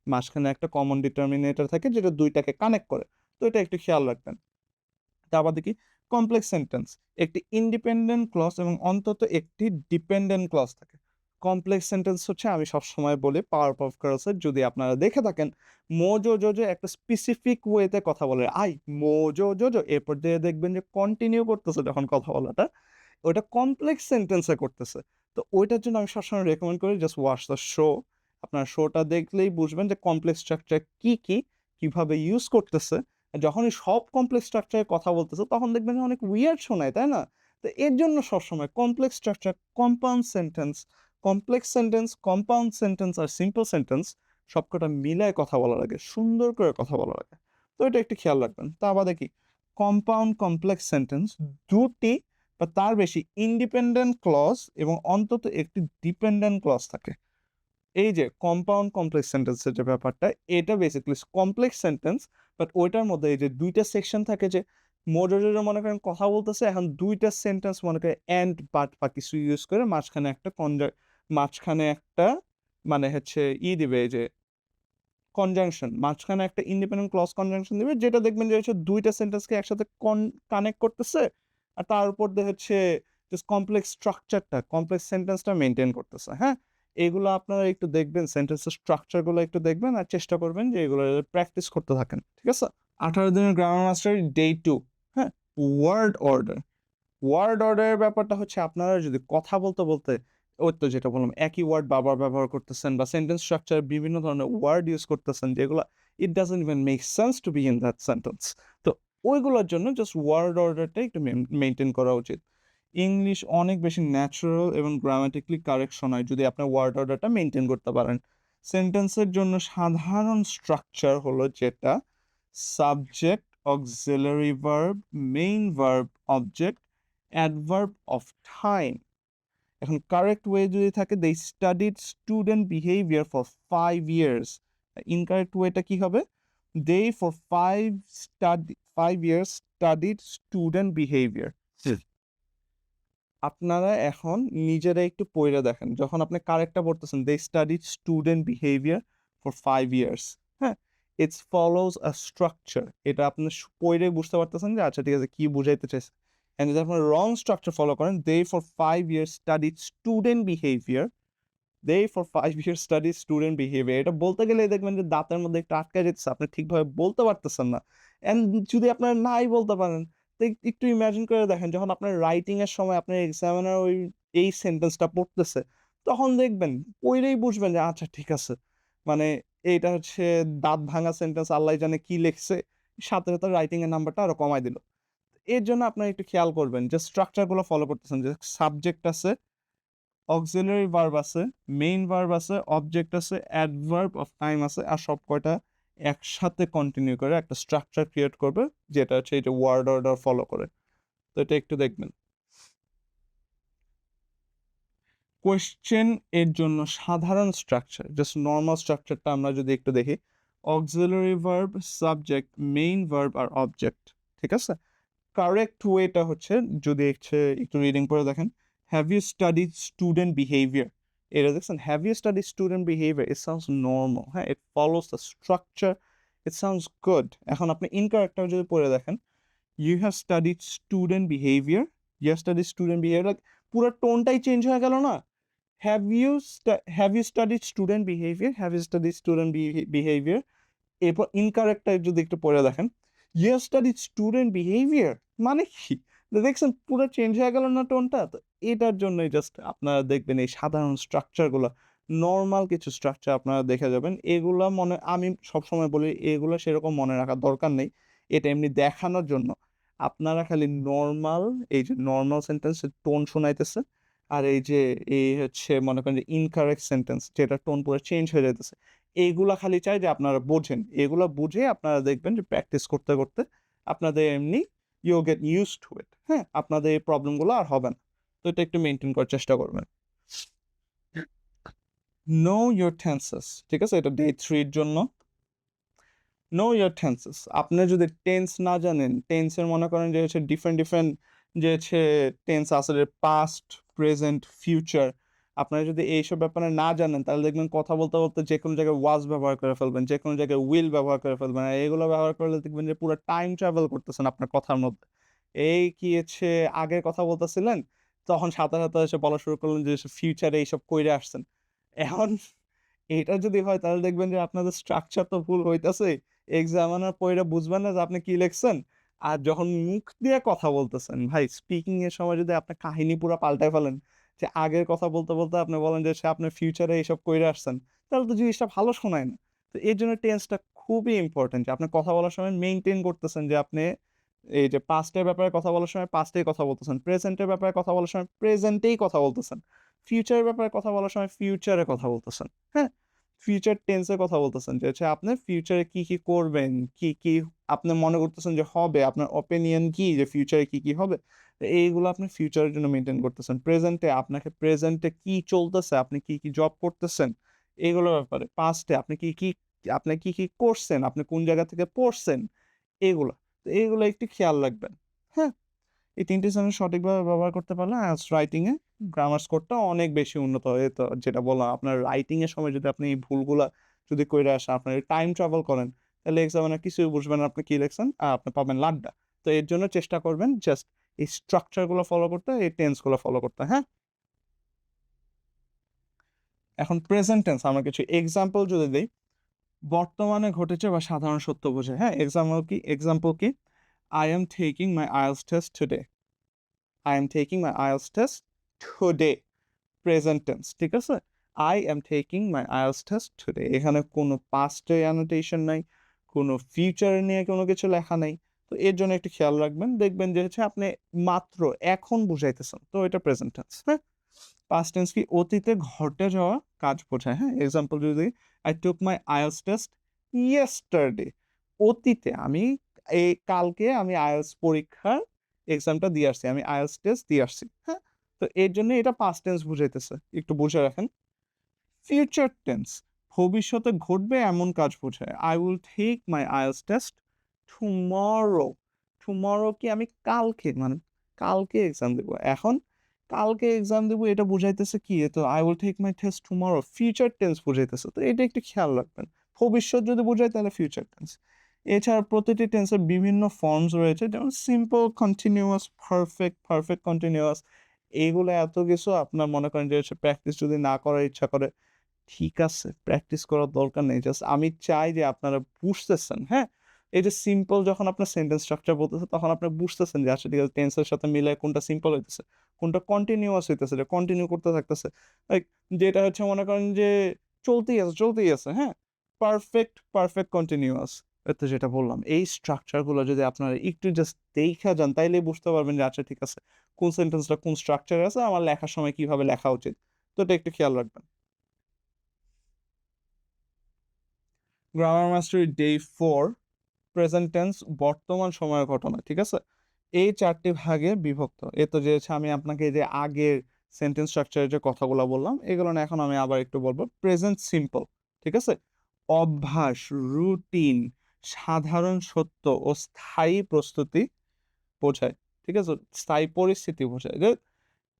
মাঝখানে একটা কমন ডিটারমিনেটর থাকে যেটা ২ টাকে কানেক্ট করে। তো এটা একটু খেয়াল রাখবেন। তারপর দেখি কমপ্লেক্স সেন্টেন্স, একটি ইন্ডিপেন্ডেন্ট ক্লজ এবং অন্তত একটি ডিপেন্ডেন্ট ক্লজ থাকে। কমপ্লেক্স সেন্টেন্স হচ্ছে আমি সবসময় বলি পাওয়ার অফ গার্লসের যদি আপনারা দেখে থাকেন, মোজো জোজো একটা স্পেসিফিক ওয়েতে কথা বলে, আই মোজো জোজো, এরপর দিয়ে দেখবেন যে কন্টিনিউ করতেছে যখন কথা বলাটা, ওইটা কমপ্লেক্স সেন্টেন্সে করতেছে। তো ওইটার জন্য আমি সবসময় রেকমেন্ড করি জাস্ট ওয়াচ দ্য শো। আপনার শোটা দেখলেই বুঝবেন যে কমপ্লেক্স স্ট্রাকচার কি, কিভাবে ইউজ করতেছে। যখনই সব কমপ্লেক্স স্ট্রাকচারে কথা বলতেছে তখন দেখবেন যে অনেক উইয়ার্ড শোনায়, তাই না? তো এর জন্য সবসময় complex structure, complex sentence, compound sentence আর সিম্পল সেন্টেন্স সবকটা মিলায় কথা বলার আগে, সুন্দর করে কথা বলার আগে। তো এটা একটু খেয়াল রাখবেন। তা বাদে কি? কম্পাউন্ড কমপ্লেক্স সেন্টেন্স ২ টি বা তার বেশি ইন্ডিপেন্ডেন্ট ক্লজ এবং অন্তত একটি ডিপেন্ডেন্ট ক্লজ থাকে। এই যে কম্পাউন্ড কমপ্লেক্স সেন্টেন্সের যে ব্যাপারটা, এটা বেসিক্যালি কমপ্লেক্স সেন্টেন্স, বাট ওইটার মধ্যে এই যে ২ টা সেকশন থাকে যে মোডারেটর মনে করেন কথা বলতেছে, এখন ২ টা সেন্টেন্স মনে করেন এন্ড বাট বা কিছু ইউজ করে মাঝখানে একটা মানে হচ্ছে দিবে এই যে কনজাংশন, মাঝখানে একটা ইন্ডিপেন্ডেন্ট ক্লজ কনজাংশন দিবে যেটা দেখবেন যে হচ্ছে ২ টা সেন্টেন্সকে একসাথে কানেক্ট করতেছে আর তার উপর দিয়ে হচ্ছে জাস্ট কমপ্লেক্স স্ট্রাকচারটা, কমপ্লেক্স সেন্টেন্সটা মেইনটেইন করতেছে, হ্যাঁ? এগুলো আপনারা একটু দেখবেন, সেন্টেন্সের স্ট্রাকচারগুলো একটু দেখবেন আর চেষ্টা করবেন যে এগুলো প্র্যাকটিস করতে থাকেন। ঠিক আছে? ১৮ দিনের গ্রামার মাস্টারি ডে ২, হ্যাঁ? Word order. ওয়ার্ড অর্ডারের ব্যাপারটা হচ্ছে আপনারা যদি কথা বলতে ওই তো যেটা বললাম একই ওয়ার্ড বারবার ব্যবহার করতেছেন বা সেন্টেন্স স্ট্রাকচারে বিভিন্ন ধরনের ওয়ার্ড ইউজ করতেছেন যেগুলো it doesn't even make sense to be in that sentence. তো ওইগুলোর জন্য জাস্ট ওয়ার্ড অর্ডারটা একটু মেইনটেইন করা উচিত। ইংলিশ অনেক বেশি ন্যাচারাল এবং গ্রামাটিক্যালি কারেক্ট শোনায় যদি আপনার ওয়ার্ড অর্ডারটা মেইনটেইন করতে পারেন। সেন্টেন্সের জন্য সাধারণ স্ট্রাকচার হলো যেটা subject, auxiliary verb, main verb, object, adverb of time. এখন কারেক্ট ওয়ে যদি থাকে they studied student behaviour for 5 years. Incorrect ওয়েটা কি হবে? They for 5 years studied student behaviour. আপনারা এখন নিজেরা একটু পইড়া দেখেন। যখন আপনি কারেক্টটা পড়তেছেন they studied student behaviour for 5 years, হ্যাঁ? It's follows a structure. এটা আপনি পইড়ে বুঝতে পারতেছেন যে আচ্ছা ঠিক আছে কি বুঝাইতে চাইছে। অ্যান্ড যদি আপনারা রং স্ট্রাকচার ফলো করেন, they for 5 years studied student behaviour, they for 5 years study student behaviour, এটা বলতে গেলে দেখবেন যে দাঁতের মধ্যে একটু আটকে যেতেছে, আপনি ঠিকভাবে বলতে পারতেছেন না। অ্যান্ড যদি আপনারা নাই বলতে পারেন, তো একটু ইমাজিন করে দেখেন যখন আপনার রাইটিং এর সময় আপনার এক্সামিনার ওই এই সেন্টেন্সটা পড়তেছে, তখন দেখবেন পড়লেই বুঝবেন যে আচ্ছা ঠিক আছে, মানে এইটা হচ্ছে দাঁত ভাঙা সেন্টেন্স, আল্লাহ জানে কি লিখছে, সাথে সাথে রাইটিং এর নাম্বারটা আরো কমাই দিল। এর জন্য আপনারা একটু খেয়াল করবেন যে স্ট্রাকচারগুলো ফলো করতেছেন, যে সাবজেক্ট আছে, অক্সিলারি ভার্ব আছে, মেইন ভার্ব আছে, অবজেক্ট আছে, অ্যাডভার্ব অফ টাইম আছে, আর সব কয়টা একসাথে কন্টিনিউ করে একটা স্ট্রাকচার ক্রিয়েট করবে, যেটা হচ্ছে এই যে ওয়ার্ড অর্ডার ফলো করে। তো এটা একটু দেখবেন। কোয়েশ্চেন এর জন্য সাধারণ স্ট্রাকচার, জাস্ট নর্মাল স্ট্রাকচারটা আমরা যদি একটু দেখি, auxiliary verb, subject, main verb আর অবজেক্ট, ঠিক আছে? কারেক্ট ওয়েটা হচ্ছে, যদি একটু রিডিং করে দেখেন, have you studied student behaviour, এটা দেখছেন, have you studied student behaviour, it sounds normal, হ্যাঁ, it follows the structure, it sounds good. এখন আপনি ইনকারেক্টটা যদি পড়ে দেখেন, you have studied student behaviour, you have studied student behaviour, like পুরো টোনটাই চেঞ্জ হয়ে গেল না? Have you studied student behaviour, have you studied student behaviour, এরপর ইনকারেক্ট টাইপ যদি একটু পড়ে দেখেন, ইউ স্টাডিড স্টুডেন্ট বিহেভিয়ার, মানে কি? তো দেখছেন পুরো চেঞ্জ হয়ে গেল না টোনটা? তো এটার জন্যই জাস্ট আপনারা দেখবেন এই সাধারণ স্ট্রাকচারগুলো, নর্মাল কিছু স্ট্রাকচার আপনারা দেখে যাবেন, এগুলা মনে, আমি সবসময় বলি এগুলো সেরকম মনে রাখার দরকার নেই, এটা এমনি দেখানোর জন্য। আপনারা খালি নর্মাল, এই যে নর্মাল সেন্টেন্সের টোন শোনাইতেছে, আর এই যে এই হচ্ছে মনে করেন যে ইনকারেক্ট সেন্টেন্স যেটা টোন পুরো চেঞ্জ হয়ে যেতেছে, এইগুলা খালি চাই যে আপনারা বোঝেন, এগুলা বুঝে আপনারা দেখবেন যে প্র্যাকটিস করতে করতে আপনাদের এমনি ইউ গেট ইউজ টু ইট, হ্যাঁ, আপনাদের এই প্রবলেমগুলো আর হবে না। তো এটা একটু মেনটেন করার চেষ্টা করবেন। নো ইয়োর টেন্সেস, ঠিক আছে, এটা ডে 3 জন্য। নো ইয়োর টেন্সেস, আপনি যদি টেন্স না জানেন, টেন্সের মনে করেন যে হচ্ছে ডিফারেন্ট ডিফারেন্ট যে হচ্ছে টেন্স আছে, পাস্ট, প্রেজেন্ট, ফিউচার, আপনারা যদি এইসব ব্যাপারে না জানেন, তাহলে দেখবেন কথা বলতে বলতে যে কোনো জায়গায় ওয়াজ ব্যবহার করে ফেলবেন, যে কোনো জায়গায় উইল ব্যবহার করে ফেলবেন, আর এগুলো ব্যবহার করলে দেখবেন যে পুরো টাইম ট্রাভেল করতেছেন আপনার কথার মধ্যে। এই কি হচ্ছে আগের কথা বলতেছিলেন, তখন সাথে সাথে এসে বলা শুরু করলেন যে ফিউচারে এইসব কইরে আসছেন। এখন এটা যদি হয় তাহলে দেখবেন যে আপনাদের স্ট্রাকচার তো ভুল হইতাছে, এক্সামিনার পড়ে বুঝবেন না যে আপনি কি লিখছেন। আর যখন মুখ দিয়ে কথা বলতেছেন, ভাই স্পিকিং এর সময় যদি আপনি কাহিনী পুরো পাল্টায় ফেলেন, যে আগের কথা বলতে বলতে আপনি বলেন যে সে আপনি ফিউচারে এইসব কইরে আসছেন, তাহলে তো জিনিসটা ভালো শোনায় না। তো এর জন্য টেন্সটা খুবই ইম্পর্টেন্ট, যে আপনি কথা বলার সময় মেইনটেইন করতেছেন যে আপনি এই যে পাস্টের ব্যাপারে কথা বলার সময় পাস্টেই কথা বলতেছেন, প্রেজেন্টের ব্যাপারে কথা বলার সময় প্রেজেন্টেই কথা বলতেছেন, ফিউচারের ব্যাপারে কথা বলার সময় ফিউচারে কথা বলতেছেন, হ্যাঁ, ফিউচার টেন্সে কথা বলতেছেন, যে হচ্ছে আপনি ফিউচারে কি কি করবেন, কি কি আপনি মনে করতেছেন যে হবে, আপনার অপিনিয়ন কি যে ফিউচারে কি কি হবে, তো এইগুলো আপনি ফিউচারের জন্য মেনটেন করতেছেন। প্রেজেন্টে আপনাকে প্রেজেন্টে কি চলতেছে, আপনি কি কি জব করতেছেন, এগুলোর ব্যাপারে। পাস্টে আপনি কি কি করছেন, আপনি কোন জায়গা থেকে পড়ছেন, এগুলো। তো এইগুলো একটু খেয়াল রাখবেন, হ্যাঁ। এই 3টি সেন্টেন্স সঠিকভাবে ব্যবহার করতে পারলে আইএলটিএস রাইটিং এ গ্রামার স্কোরটা অনেক বেশি উন্নত হয়। তো যেটা বললাম, আপনার রাইটিং এর সময় যদি আপনি এই ভুলগুলা যদি কইরা আসেন, আপনার টাইম ট্রাভেল করেন, তাহলে এক্সামিনার কিছুই বুঝবেন না আপনি কি লিখছেন, আর আপনি পাবেন লাড্ডা। তো এর জন্য চেষ্টা করবেন জাস্ট এই স্ট্রাকচারগুলো ফলো করতে, এই টেন্সগুলো ফলো করতে, হ্যাঁ। এখন প্রেজেন্ট টেন্স আমরা কিছু এক্সাম্পল যদি দিই, বর্তমানে ঘটেছে বা সাধারণ সত্য বোঝে, হ্যাঁ। এক্সাম্পল কি, I am taking my IELTS test today, I am taking my IELTS test today, present tense, ঠিক আছে। I am taking my IELTS test today, এখানে কোনো পাস্টের অ্যানোটেশন নাই, কোনো ফিউচার নিয়ে কোনো কিছু লেখা নাই। তো এর জন্য একটু খেয়াল রাখবেন, দেখবেন যে হচ্ছে আপনি মাত্র এখন বুঝাইতেছেন, তো এটা প্রেজেন্ট টেন্স, হ্যাঁ। পাস্ট টেন্স কি, অতীতে ঘটে যাওয়া কাজ বোঝায়, হ্যাঁ। এক্সাম্পল যদি, I took my IELTS test yesterday, অতীতে আমি কালকে আমি আইএলটিএস পরীক্ষার এক্সামটা দিয়ে আসছি, আমি আইএলটিএস টেস্ট দিয়ে আসছি, হ্যাঁ। তো এর জন্য এটা পাস্ট টেন্স বুঝাইতেছে, একটু বুঝে রাখেন। ফিউচার টেন্স, ভবিষ্যতে ঘটবে এমন কাজ বোঝায়, I will take my IELTS test tomorrow, tomorrow কি আমি কালকে, মানে কালকে এক্সাম দেবো, এখন কালকে এক্সাম দেবো, এটা বুঝাইতেছে কি, তো I will take my test tomorrow future tense বুঝাইতেছে। তো এটা একটু খেয়াল রাখবেন, ভবিষ্যৎ যদি বোঝায় তাহলে ফিউচার টেন্স। এছাড়া প্রতিটি টেন্সের বিভিন্ন ফর্মস রয়েছে, যেমন সিম্পল, কন্টিনিউয়াস, পারফেক্ট কন্টিনিউয়াস। এইগুলো এত কিছু আপনার মনে করেন যে হচ্ছে প্র্যাকটিস যদি না করার ইচ্ছা করে, ঠিক আছে, প্র্যাকটিস করার দরকার নেই। জাস্ট আমি চাই যে আপনারা বুঝতেছেন, হ্যাঁ? এই যে সিম্পল যখন আপনার সেন্টেন্স স্ট্রাকচার বলতেছে, তখন আপনি বুঝতেছেন যে আসলে টেন্সের সাথে মিলায় কোনটা সিম্পল হইতেছে, কোনটা কন্টিনিউয়াস হইতেছে, যে কন্টিনিউ করতে থাকতেছে। লাইক যেটা হচ্ছে মনে করেন যে চলতেই আছে, হ্যাঁ? Perfect continuous. তো যেটা বললাম, এই স্ট্রাকচার গুলো যদি আপনারা একটু জাস্ট দেইখা যান, তাইলেই বুঝতে পারবেন যে আচ্ছা ঠিক আছে, কোন সেন্টেন্সটা কোন স্ট্রাকচারে আছে, আমার লেখার সময় কিভাবে লেখা উচিত। তো এটা একটু খেয়াল রাখবেন। Grammar mastery day 4, present tense, বর্তমান সময়ের ঘটনা, ঠিক আছে? এই ৪ টি ভাগে বিভক্ত। এ তো যে হচ্ছে আমি আপনাকে এই যে আগের সেন্টেন্স স্ট্রাকচারের যে কথাগুলা বললাম, এগুলো না এখন আমি আবার একটু বলব। প্রেজেন্ট সিম্পল, ঠিক আছে? অভ্যাস, রুটিন, সাধারণ সত্য ও স্থায়ী প্রস্তুতি বোঝায়, ঠিক আছে? স্থায়ী পরিস্থিতি বোঝায়। যে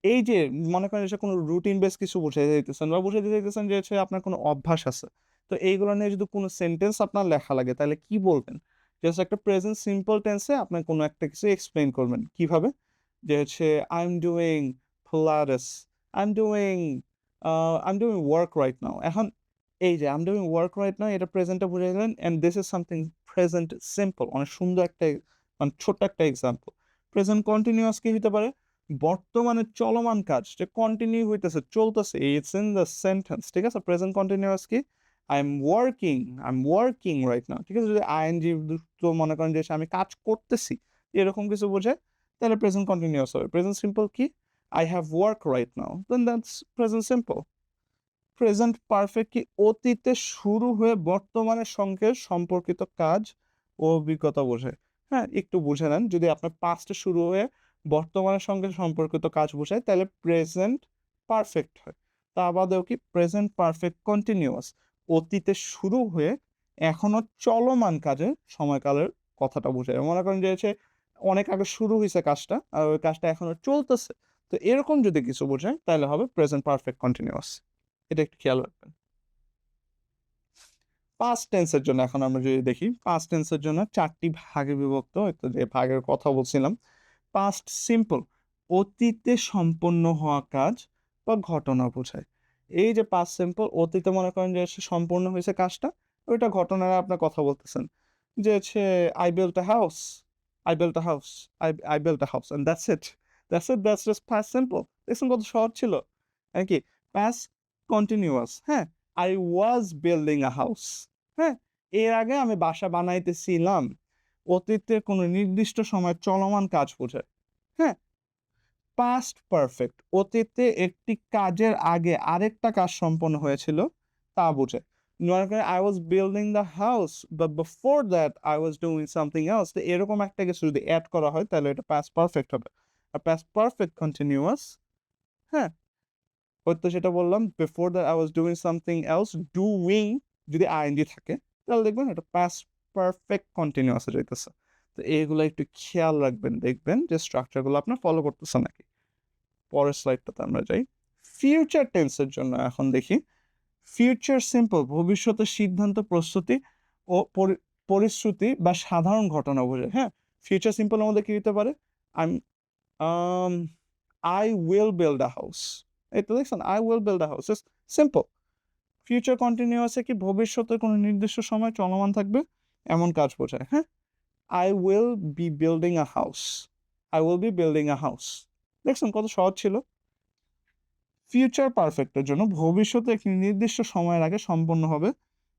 এই যে মনে করেন যে কোনো রুটিন বেস কিছু বুঝাইতে চাইতেছেন বা বুঝাইতে চাইতেছেন যে হচ্ছে আপনার কোনো অভ্যাস আছে। তো এইগুলো নিয়ে যদি কোনো সেন্টেন্স আপনার লেখা লাগে, তাহলে কি বলবেন? জাস্ট একটা প্রেজেন্ট সিম্পল টেন্সে আপনার কোনো একটা কিছু এক্সপ্লেইন করবেন। কিভাবে? যে হচ্ছে I am doing pilates, I am doing I am doing work right now. এখন এই যে I am doing work right now, এটা প্রেজেন্টটা বুঝাই দিলেন, and this is something present simple. অনেক সুন্দর একটা মানে ছোট্ট একটা এক্সাম্পল। প্রেজেন্ট কন্টিনিউয়াস কি হতে পারে? বর্তমানে চলমান কাজ যে কন্টিনিউ হইতেছে, চলতেছে, ইটস ইন দ্য সেন্টেন্স, ঠিক আছে? প্রেজেন্ট কন্টিনিউয়াস কি? I am working right now, ঠিক আছে? যদি আইএনজি যুক্ত মনে করেন যে আমি কাজ করতেছি, এরকম কিছু বোঝায়, তাহলে প্রেজেন্ট কন্টিনিউয়াস হবে। প্রেজেন্ট সিম্পল কি? I have work right now, then that's present simple. Present perfect কি? অতীতে শুরু হয়ে বর্তমানের সঙ্গে সম্পর্কিত কাজ ও অভিজ্ঞতা বোঝায়। হ্যাঁ, একটু বুঝে নেন। যদি আপনার পাস্টে শুরু হয়ে বর্তমানের সঙ্গে সম্পর্কিত কাজ বোঝায়, তাহলে প্রেজেন্ট পারফেক্ট হয়। তা বাদেও কি? প্রেজেন্ট পারফেক্ট কন্টিনিউয়াস, অতীতে শুরু হয়ে এখনো চলমান কাজের সময়কালের কথাটা বোঝায়। মনে করেন যে হচ্ছে অনেক আগে শুরু হইছে কাজটা, আর ওই কাজটা এখনো চলতেছে। তো এরকম যদি কিছু বোঝায়, তাহলে হবে প্রেজেন্ট পারফেক্ট কন্টিনিউয়াস। এটা একটু খেয়াল রাখবেন। পাস্ট টেন্সের জন্য এখন আমরা যদি দেখি, পাস্ট টেন্সের জন্য ৪ টি ভাগে বিভক্ত। এই তো যে ভাগের কথা বলছিলাম। পাস্ট সিম্পল, অতীতে সম্পন্ন হওয়া কাজ বা ঘটনা বোঝায়। এই যে পাস্ট সিম্পল, অতীতে মনে করেন যে সে সম্পূর্ণ হয়েছে কাজটা, ওইটা ঘটনার আপনার কথা বলতেছেন। যে হচ্ছে I built a house, I built a house, I built a house and that's just past simple. দেখছেন কত সহজ ছিল? নাকি? পাস্ট কন্টিনিউয়াস, হ্যাঁ? I was building a house, হ্যাঁ? এর আগে আমি বাসা বানাইতেছিলাম। অতীতের কোনো নির্দিষ্ট সময় চলমান কাজ বোঝায়, হ্যাঁ? পাস্ট পারফেক্ট, অতীতে একটি কাজের আগে আরেকটা কাজ সম্পন্ন হয়েছিল, তা বোঝায়। মনে করেন I was building the house but before that I was doing something else, তো এরকম একটা কিছু যদি এড করা হয়, তাহলে এটা পাস্ট পারফেক্ট হবে। আর পাস্ট পারফেক্ট কন্টিনিউয়াস, হ্যাঁ? ওই তো যেটা বললাম, before that I was doing something else, doing যদি আইএনজি থাকে, তাহলে দেখবেন এটা পাস্ট পারফেক্ট কন্টিনিউয়াসে যাইতেছে। তো এইগুলো একটু খেয়াল রাখবেন, দেখবেন যে স্ট্রাকচারগুলো আপনার ফলো করতেছে নাকি। পরের স্লাইডটাতে আমরা যাই। ফিউচার টেন্সের জন্য এখন দেখি। ফিউচার সিম্পল, ভবিষ্যতের সিদ্ধান্ত, প্রস্তুতি ও পরিশ্রুতি বা সাধারণ ঘটনা বোঝায়, হ্যাঁ? ফিউচার সিম্পলের মধ্যে কি হতে পারে? I am I will build a house. এই তো দেখছেন? I will build a house. Just simple. Future continuous এ কি? ভবিষ্যতের কোনো নির্দিষ্ট সময় চলমান থাকবে এমন কাজ বোঝায়, হ্যাঁ? I will be building a house. I will be building a house. দেখছেন কত সহজ ছিল? ফিউচার পারফেক্ট এর জন্য ভবিষ্যতে একটি নির্দিষ্ট সময়ের আগে সম্পন্ন হবে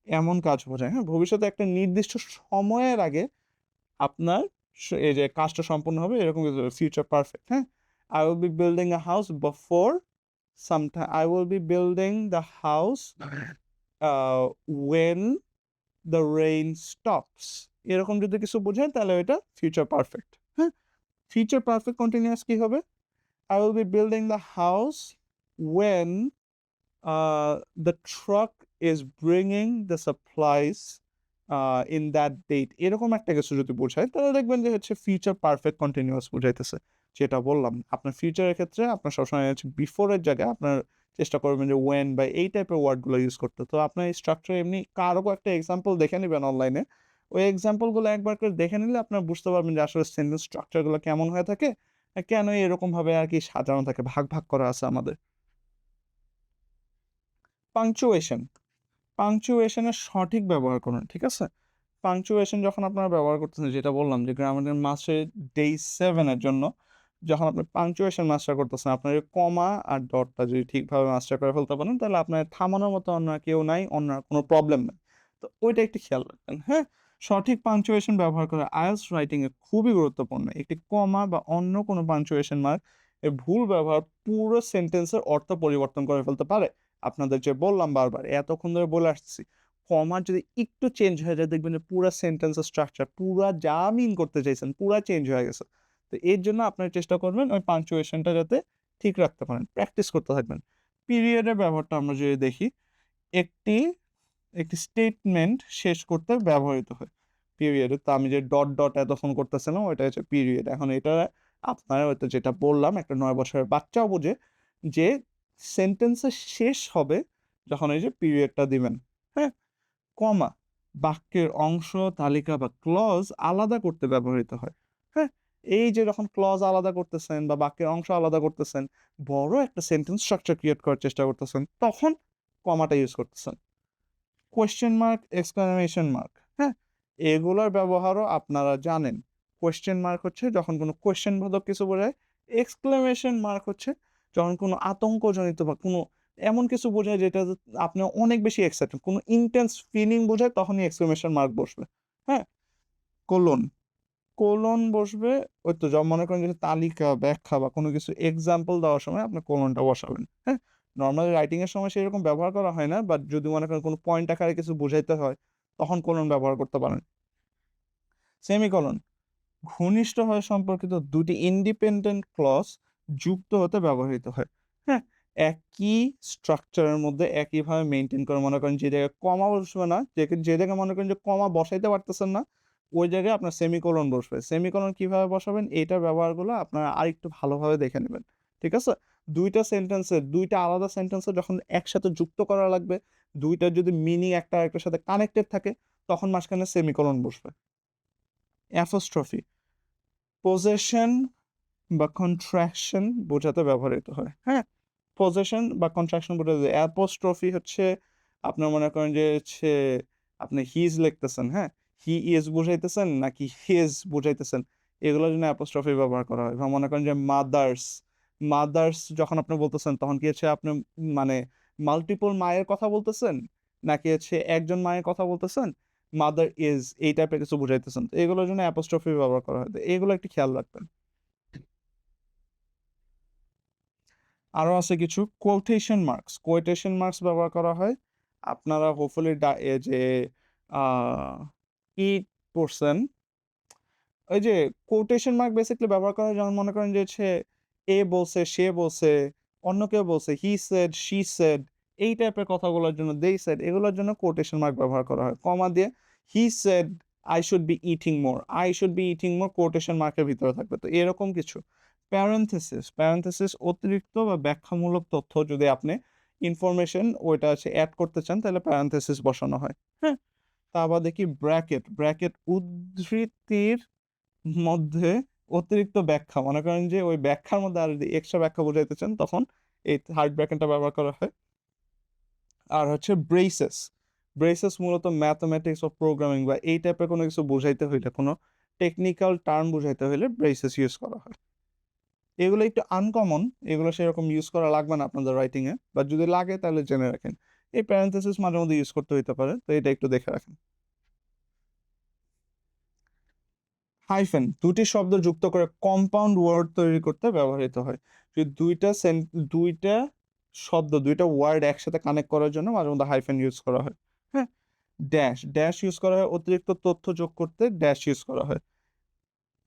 এমন কাজ বোঝায়, হ্যাঁ? ভবিষ্যতে একটা নির্দিষ্ট সময়ের আগে আপনার এই যে কাজটা সম্পন্ন হবে, এরকম কিছু ফিউচার পারফেক্ট, হ্যাঁ? I will be building a house before sometime. I will be building the house when the rain stops. এরকম যদি কিছু বোঝায়, তাহলে এটা ফিউচার পারফেক্ট, হ্যাঁ? ফিউচার পারফেক্ট কন্টিনিউয়াস কি হবে? I will be building the house when the truck is bringing the supplies in that date, এরকম একটা কিছু যদি বোঝায়, তাহলে দেখবেন যে হচ্ছে ফিউচার পারফেক্ট কন্টিনিউয়াস বুঝাইতেছে। যেটা বললাম, আপনার ফিউচারের ক্ষেত্রে আপনার সবসময় হচ্ছে বিফোর এর জায়গায় আপনার চেষ্টা করবেন যে when বা এই টাইপের ওয়ার্ডগুলো ইউজ করতে। তো আপনার এই স্ট্রাকচার এমনি কারো একটা এক্সাম্পল দেখে নিবেন অনলাইনে। ওই এক্সাম্পলগুলো একবার করে দেখে নিলে আপনারা বুঝতে পারবেন যে আসলে সেন্টেন্স স্ট্রাকচারগুলো কেমন হয়ে থাকে, আর কেন এরকমভাবে আর কি সাজানো থাকে, ভাগ, ভাগ করা আছে আমাদের। পাংচুয়েশন, পাংচুয়েশনের সঠিক ব্যবহার করুন, ঠিক আছে? পাংচুয়েশন যখন আপনারা ব্যবহার করতেছেন, যেটা বললাম যে গ্রামারের মাসে ডে 7 এর জন্য যখন আপনি পাংচুয়েশন মাস্টার করতেছেন, আপনার এই কমা আর ডটটা যদি ঠিকভাবে মাস্টার করে ফেলতে পারেন, তাহলে আপনার থামানোর মতো অন্য আর কেউ নাই, অন্য আর কোনো প্রবলেম নাই। তো ওইটা একটু খেয়াল রাখবেন, হ্যাঁ? সঠিক পাংচুয়েশন ব্যবহার করা আইএলটিএস রাইটিং এ খুবই গুরুত্বপূর্ণ। একটি কমা বা অন্য কোনো পাংচুয়েশন মার্ক এর ভুল ব্যবহার পুরো সেন্টেন্সের অর্থ পরিবর্তন করে ফেলতে পারে। আপনাদের যে বললাম বারবার, এতক্ষণ ধরে বলে আসছি, কমা যদি একটু চেঞ্জ হয়ে যায়, দেখবেন যে পুরা সেন্টেন্সের স্ট্রাকচার, পুরা যা মিন করতে চাইছেন, পুরা চেঞ্জ হয়ে গেছে। তো এর জন্য আপনারা চেষ্টা করবেন ওই পাংচুয়েশনটা যাতে ঠিক রাখতে পারেন, প্র্যাকটিস করতে থাকবেন। পিরিয়ডের ব্যবহারটা আমরা যদি দেখি, একটি একটি স্টেটমেন্ট শেষ করতে ব্যবহৃত হয় পিরিয়ডে। তো আমি যে ডট ডট এতক্ষণ করতেছিলাম ওইটা হচ্ছে পিরিয়ড। এখন এটা আপনারা হয়তো যেটা বললাম, একটা 9 বছরের বাচ্চাও বোঝে যে সেন্টেন্সের শেষ হবে যখন এই যে পিরিয়ডটা দিবেন, হ্যাঁ? কমা বাক্যের অংশ, তালিকা বা ক্লজ আলাদা করতে ব্যবহৃত হয়, হ্যাঁ? এই যে যখন ক্লজ আলাদা করতেছেন বা বাক্যের অংশ আলাদা করতেছেন, বড় একটা সেন্টেন্স স্ট্রাকচার ক্রিয়েট করার চেষ্টা করতেছেন, তখন কমাটা ইউজ করতেছেন। কোয়েশ্চেন মার্ক, এক্সক্লামেশন মার্ক, হ্যাঁ? এগুলোর ব্যবহারও আপনারা জানেন। কোয়েশ্চেন মার্ক হচ্ছে যখন কোনো কোয়েশ্চেন বোধক কিছু বোঝায়, এক্সক্লামেশন মার্ক হচ্ছে যখন কোনো আতঙ্কজনিত বা কোনো এমন কিছু বোঝায় যেটা আপনি অনেক বেশি এক্সাইটেড, কোনো ইন্টেন্স ফিলিং বোঝায়, তখনই এক্সক্লামেশন মার্ক বসবে, হ্যাঁ? কোলন, কোলন বসবে ওই তো মনে করেন যে তালিকা, ব্যাখ্যা বা কোনো কিছু এক্সাম্পল দেওয়ার সময় আপনি কোলনটা বসাবেন, হ্যাঁ? নরমালি রাইটিং এর সময় সেরকম ব্যবহার করা হয় না, বাট যদি মনে করেন কোনো পয়েন্ট আকারে কিছু বোঝাইতে হয়, তখন কোলন ব্যবহার করতে পারেন। সেমিকোলন, ঘনিষ্ঠ হয়ে সম্পর্কিত দুটি ইন্ডিপেন্ডেন্ট ক্লজ যুক্ত হতে ব্যবহৃত হয়, হ্যাঁ? একই স্ট্রাকচারের মধ্যে একইভাবে মেনটেন করে, মনে করেন যে জায়গায় কমা বসবে না, যে জায়গায় মনে করেন যে কমা বসাইতে পারতেছেন না, ওই জায়গায় আপনার সেমিকোলন বসবে। সেমিকোলন কিভাবে বসাবেন, এইটার ব্যবহারগুলো আপনারা আরেকটু ভালোভাবে দেখে নেবেন, ঠিক আছে? দুইটা আলাদা সেন্টেন্সে যখন একসাথে যুক্ত করা লাগবে, দুইটার যদি মিনিং একটা আরেকটার সাথে কানেক্টেড থাকে, তখন মাঝখানে সেমিকোলন বসবে। অ্যাপোস্ট্রফি, পজেশন বা কন্ট্রাকশন বোঝাতে ব্যবহৃত হয়, হ্যাঁ? পজেশন বা কন্ট্রাকশন বোঝাতে, অ্যাপোস্ট্রফি হচ্ছে আপনার মনে করেন যে হচ্ছে আপনি হিজ লিখতেছেন, হ্যাঁ? হি ইজ বুঝাইতেছেন নাকি হিজ বুঝাইতেছেন, এগুলোর জন্য অ্যাপোস্ট্রফি ব্যবহার করা হয়। বা মনে করেন যে মাদার্স, মাদার্স যখন আপনি বলতেছেন, তখন কি হচ্ছে আপনি মানে মাল্টিপল মায়ের কথা বলতেছেন, নাকি হচ্ছে একজন মায়ের কথা বলতেছেন, মাদার ইজ এই টাইপের কিছু বুঝাইতেছেন, তো এগুলোর জন্য অ্যাপোস্ট্রফি ব্যবহার করা হয়। তো এগুলো একটু খেয়াল রাখবেন। আরো আছে কিছু কোটেশন মার্কস, কোটেশন মার্কস ব্যবহার করা হয়। আপনারা হোপফুলি এ যে কি পড়ছেন, ওই যে কোটেশন মার্ক বেসিক্যালি ব্যবহার করা হয় যেমন মনে করেন যে হচ্ছে এ বলছে, সে বলছে, অন্য কেউ বলছে, হি সেড, শি সেড, এই টাইপের কথাগুলোর জন্য, দে সেড, এগুলোর জন্য কোটেশন মার্ক ব্যবহার করা হয়। কমা দিয়ে he said I should be eating more, I should be eating more quotation মার্কের ভিতরে থাকবে। তো এরকম কিছু। প্যারেনথেসিস, প্যারেনথেসিস অতিরিক্ত বা ব্যাখ্যামূলক তথ্য যদি আপনি ইনফরমেশন ওইটা আছে অ্যাড করতে চান, তাহলে প্যারেনথেসিস বসানো হয়, হ্যাঁ? তা আবার দেখি ব্র্যাকেট, ব্র্যাকেট উদ্ধৃতির মধ্যে অতিরিক্ত ব্যাখ্যা, মনে করেন যে ওই ব্যাখ্যার মধ্যে আর যদি এক্সট্রা ব্যাখ্যা বোঝাইতে চান, তখন এই থার্ড ব্র্যাকেটটা ব্যবহার করা হয়। আর হচ্ছে ব্রেসেস, ব্রেসেস মূলত ম্যাথমেটিক্স ও প্রোগ্রামিং বা এই টাইপের কোনো কিছু বোঝাইতে হইলে, কোনো টেকনিক্যাল টার্ম বোঝাইতে হইলে ব্রেসেস ইউজ করা হয়। এগুলো একটু আনকমন, এগুলো সেরকম ইউজ করা লাগবে না আপনাদের রাইটিংয়ে, বা যদি লাগে তাহলে জেনে রাখেন। এই প্যারেন্থেসিস মাঝে মধ্যে ইউজ করতে হইতে পারে, তো এটা একটু দেখে রাখেন। হাইফেন, দুটি শব্দ যুক্ত করে কম্পাউন্ড ওয়ার্ড তৈরি করতে ব্যবহৃত হয়। যদি দুইটা শব্দ, দুইটা ওয়ার্ড একসাথে কানেক্ট করার জন্য মাঝে মধ্যে হাইফেন ইউজ করা হয়, হ্যাঁ? ড্যাশ, ড্যাশ ইউজ করা হয় অতিরিক্ত তথ্য যোগ করতে, ড্যাশ ইউজ করা হয়।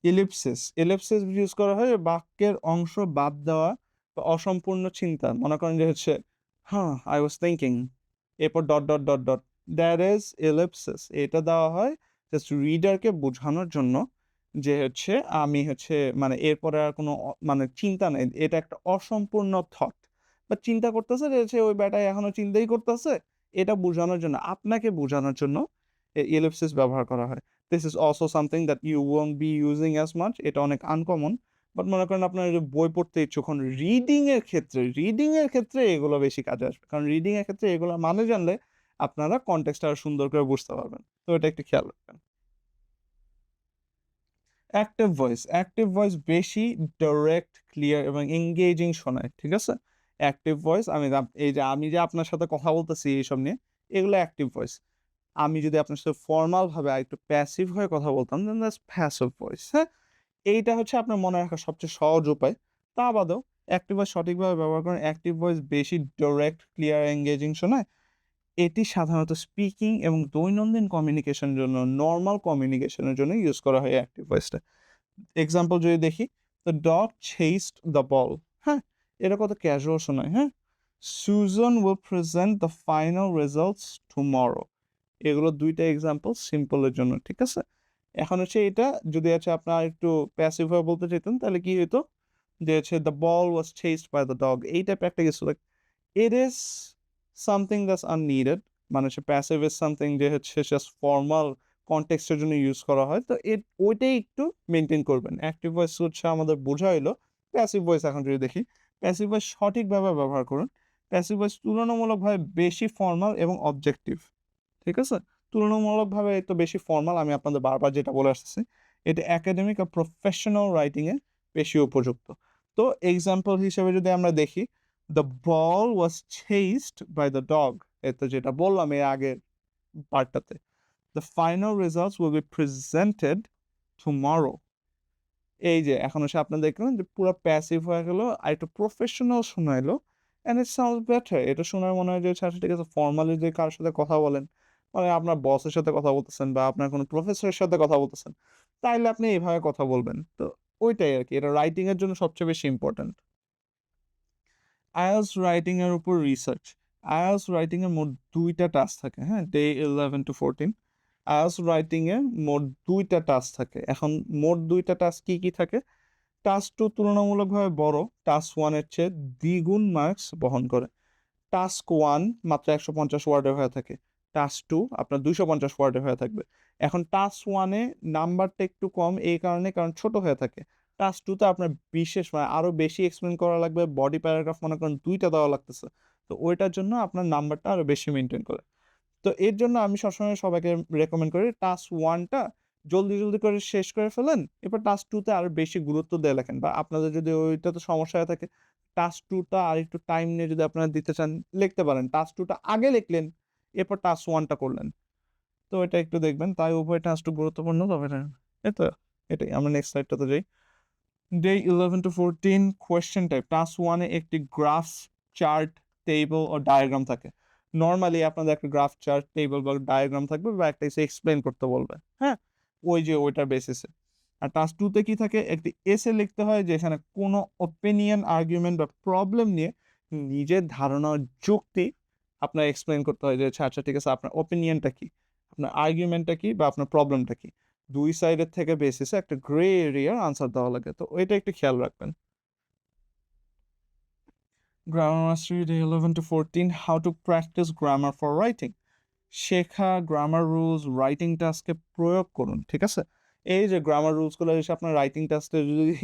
ইলিপসিস, ইলিপসিস ইউজ করা হয় বাক্যের অংশ বাদ দেওয়া বা অসম্পূর্ণ চিন্তা, মনে করেন যে হচ্ছে হ্যাঁ আই ওয়াজ থিঙ্কিং, এরপর dot dot dot dot, that is ellipsis. এটা দেওয়া হয় জাস্ট রিডারকে বোঝানোর জন্য যে হচ্ছে আমি হচ্ছে মানে এরপরে আর কোনো মানে চিন্তা নেই, এটা একটা অসম্পূর্ণ থট বা চিন্তা করতেছে যে হচ্ছে ওই ব্যাটায় এখনো চিন্তাই করতেছে, এটা বোঝানোর জন্য, আপনাকে বোঝানোর জন্য এলিপসিস ব্যবহার করা হয়। This is also something that you won't be using as much, এটা অনেক আনকমন। বাট মনে করেন আপনার যে বই পড়তে ইচ্ছুক হন, রিডিং এর ক্ষেত্রে এগুলো বেশি কাজে আসবে, কারণ রিডিং এর ক্ষেত্রে এগুলো মানে জানলে আপনারা কনটেক্সট আরো সুন্দর করে বুঝতে পারবেন। তো এটা একটু খেয়াল রাখবেন। অ্যাক্টিভ ভয়েস বেশি ডাইরেক্ট, ক্লিয়ার এবং এঙ্গেজিং শোনায়, ঠিক আছে? অ্যাক্টিভ ভয়েস, আমি যে আপনার সাথে কথা বলতেছি এইসব নিয়ে, এগুলো অ্যাক্টিভ ভয়েস। আমি যদি আপনার সাথে ফর্মাল ভাবে আর একটু প্যাসিভ হয়ে কথা বলতাম, দেন দ্যাটস প্যাসিভ ভয়েস। হ্যাঁ, এইটা হচ্ছে আপনার মনে রাখার সবচেয়ে সহজ উপায়। তা বাদেও অ্যাক্টিভ ভয়েস সঠিকভাবে ব্যবহার করেন। অ্যাক্টিভ ভয়েস বেশি ডাইরেক্ট, ক্লিয়ার, এঙ্গেজিং শোনায়। এটি সাধারণত স্পিকিং এবং দৈনন্দিন কমিউনিকেশনের জন্য, নর্মাল কমিউনিকেশনের জন্য ইউজ করা হয় অ্যাক্টিভ ভয়েসটা। এক্সাম্পল যদি দেখি, the dog chased the ball. হ্যাঁ, এটা কত ক্যাজুয়াল শোনায়। হ্যাঁ, Sujan will present the final results tomorrow. এগুলো দুইটা এক্সাম্পল সিম্পলের জন্য, ঠিক আছে? এখন হচ্ছে এটা যদি আছে আপনার একটু প্যাসিভ হয়ে বলতে চাইতেন, তাহলে কি হতো যে হচ্ছে the ball was chased by the dog, এই টাইপের একটা কিছু। Like it is something that's unneeded, মানে হচ্ছে প্যাসিভ ইজ সামথিং যে হচ্ছে জাস্ট ফর্মাল কনটেক্সটের জন্য ইউজ করা হয়। তো ওইটাই একটু মেনটেন করবেন। অ্যাক্টিভ ভয়েস হচ্ছে আমাদের বোঝা হলো। প্যাসিভ ভয়েস এখন যদি দেখি, প্যাসিভ ভয়েস সঠিকভাবে ব্যবহার করুন। প্যাসিভ ভয়েস তুলনামূলকভাবে বেশি ফর্মাল এবং অবজেক্টিভ, ঠিক আছে? তুলনামূলকভাবে একটু বেশি ফর্মাল, আমি আপনাদের বারবার যেটা বলে আসতেছি, এটা একাডেমিক আর প্রফেশনাল রাইটিংয়ে বেশি উপযুক্ত। তো এক্সাম্পল হিসেবে যদি আমরা দেখি, the ball was chased by the dog, এতে যেটা বললাম এর আগের পার্টটাতে, the final results will be presented tomorrow. এই যে এখন হচ্ছে আপনারা দেখলেন যে পুরো প্যাসিভ হয়ে গেল আর একটু প্রফেশনাল শোনাইলো, অ্যান্ড ইট সাউন্ডস বেটার। এটা শোনার মনে হয় যে আচ্ছা ঠিক আছে, ফর্মালি যদি কারোর সাথে কথা বলেন, মানে আপনার বসের সাথে কথা বলতেছেন বা আপনার কোনো প্রফেসরের সাথে কথা বলতেছেন, তাইলে আপনি এইভাবে কথা বলবেন। তো ওইটাই আর কি, এটা রাইটিং এর জন্য সবচেয়ে বেশি ইম্পর্ট্যান্ট। আইএলটিএস রাইটিং এর উপর রিসার্চ। আইএলটিএস রাইটিং এর মোট 2টা টাস্ক থাকে। হ্যাঁ, ডে 11 to 14 আইএলটিএস রাইটিং এ মোট 2টা টাস্ক থাকে। এখন মোট 2টা টাস্ক কি কি থাকে? টাস্ক 2 তুলনামূলকভাবে বড়, টাস্ক 1 এর চেয়ে দ্বিগুণ মার্কস বহন করে। টাস্ক 1 মাত্র 150 ওয়ার্ডের হয়ে থাকে, টাস্ক 2 আপনার 250 ওয়ার্ডের হয়ে থাকবে। এখন টাস্ক 1 এ নাম্বারটা একটু কম এই কারণে, কারণ ছোট হয়ে থাকে। টাস্ক 2 তে আপনার বিশেষ মানে আরো বেশি এক্সপ্লেন করা লাগবে, বডি প্যারাগ্রাফ মনে করেন 2টা দেওয়া লাগতেছে। তো ওইটার জন্য আপনার নাম্বারটা আরো বেশি মেনটেন করে। তো এর জন্য আমি সবসময় সবাইকে রেকমেন্ড করি টাস্ক 1টা জলদি জলদি করে শেষ করে ফেলেন, এরপর টাস্ক 2তে আরো বেশি গুরুত্ব দিয়ে লেখেন। বা আপনাদের যদি ওইটাতে সমস্যা হয়ে থাকে, টাস্ক 2টা আর একটু টাইম নিয়ে যদি আপনারা দিতে চান, লিখতে পারেন। টাস্ক 2টা আগে লিখলেন, এরপর টাস্ক 1টা করলেন। তো এটা একটু দেখবেন, তাই উভয় টাস্ক গুরুত্বপূর্ণ। তবে এই তো এটাই। আমরা নেক্সট স্লাইডটাতে যাই। Day 11 to 14 question type. Task 1 এ একটি গ্রাফ, চার্ট, টেবল ও ডায়াগ্রাম থাকে। নর্মালি আপনাদের একটা গ্রাফ, চার্ট, টেবল বা ডায়াগ্রাম থাকবে বা একটা এসে এক্সপ্লেন করতে বলবে। হ্যাঁ, ওই যে ওইটার বেসিসে। আর টাস্ক 2 তে কি থাকে? একটি এসে লিখতে হয়, যেখানে কোনো ওপিনিয়ন, আর্গুমেন্ট বা প্রবলেম নিয়ে নিজের ধারণা ও যুক্তি আপনার এক্সপ্লেন করতে হয়, যে আচ্ছা আচ্ছা ঠিক আছে, আপনার ওপিনিয়নটা কি, আপনার আর্গুমেন্টটা কি, বা আপনার প্রবলেমটা কি। দুই সাইডের থেকে বেসিসে একটা গ্রে এরিয়ার আনসার দেওয়া লাগে। তো ওইটা একটু খেয়াল রাখবেন। Grammar mastery day 11 to 14 how to practice grammar for writing. শেখা গ্রামার রুলস রাইটিং টাস্কে প্রয়োগ করুন, ঠিক আছে? এই যে গ্রামার রুলসগুলো এসে আপনার রাইটিং টাস্কে যদি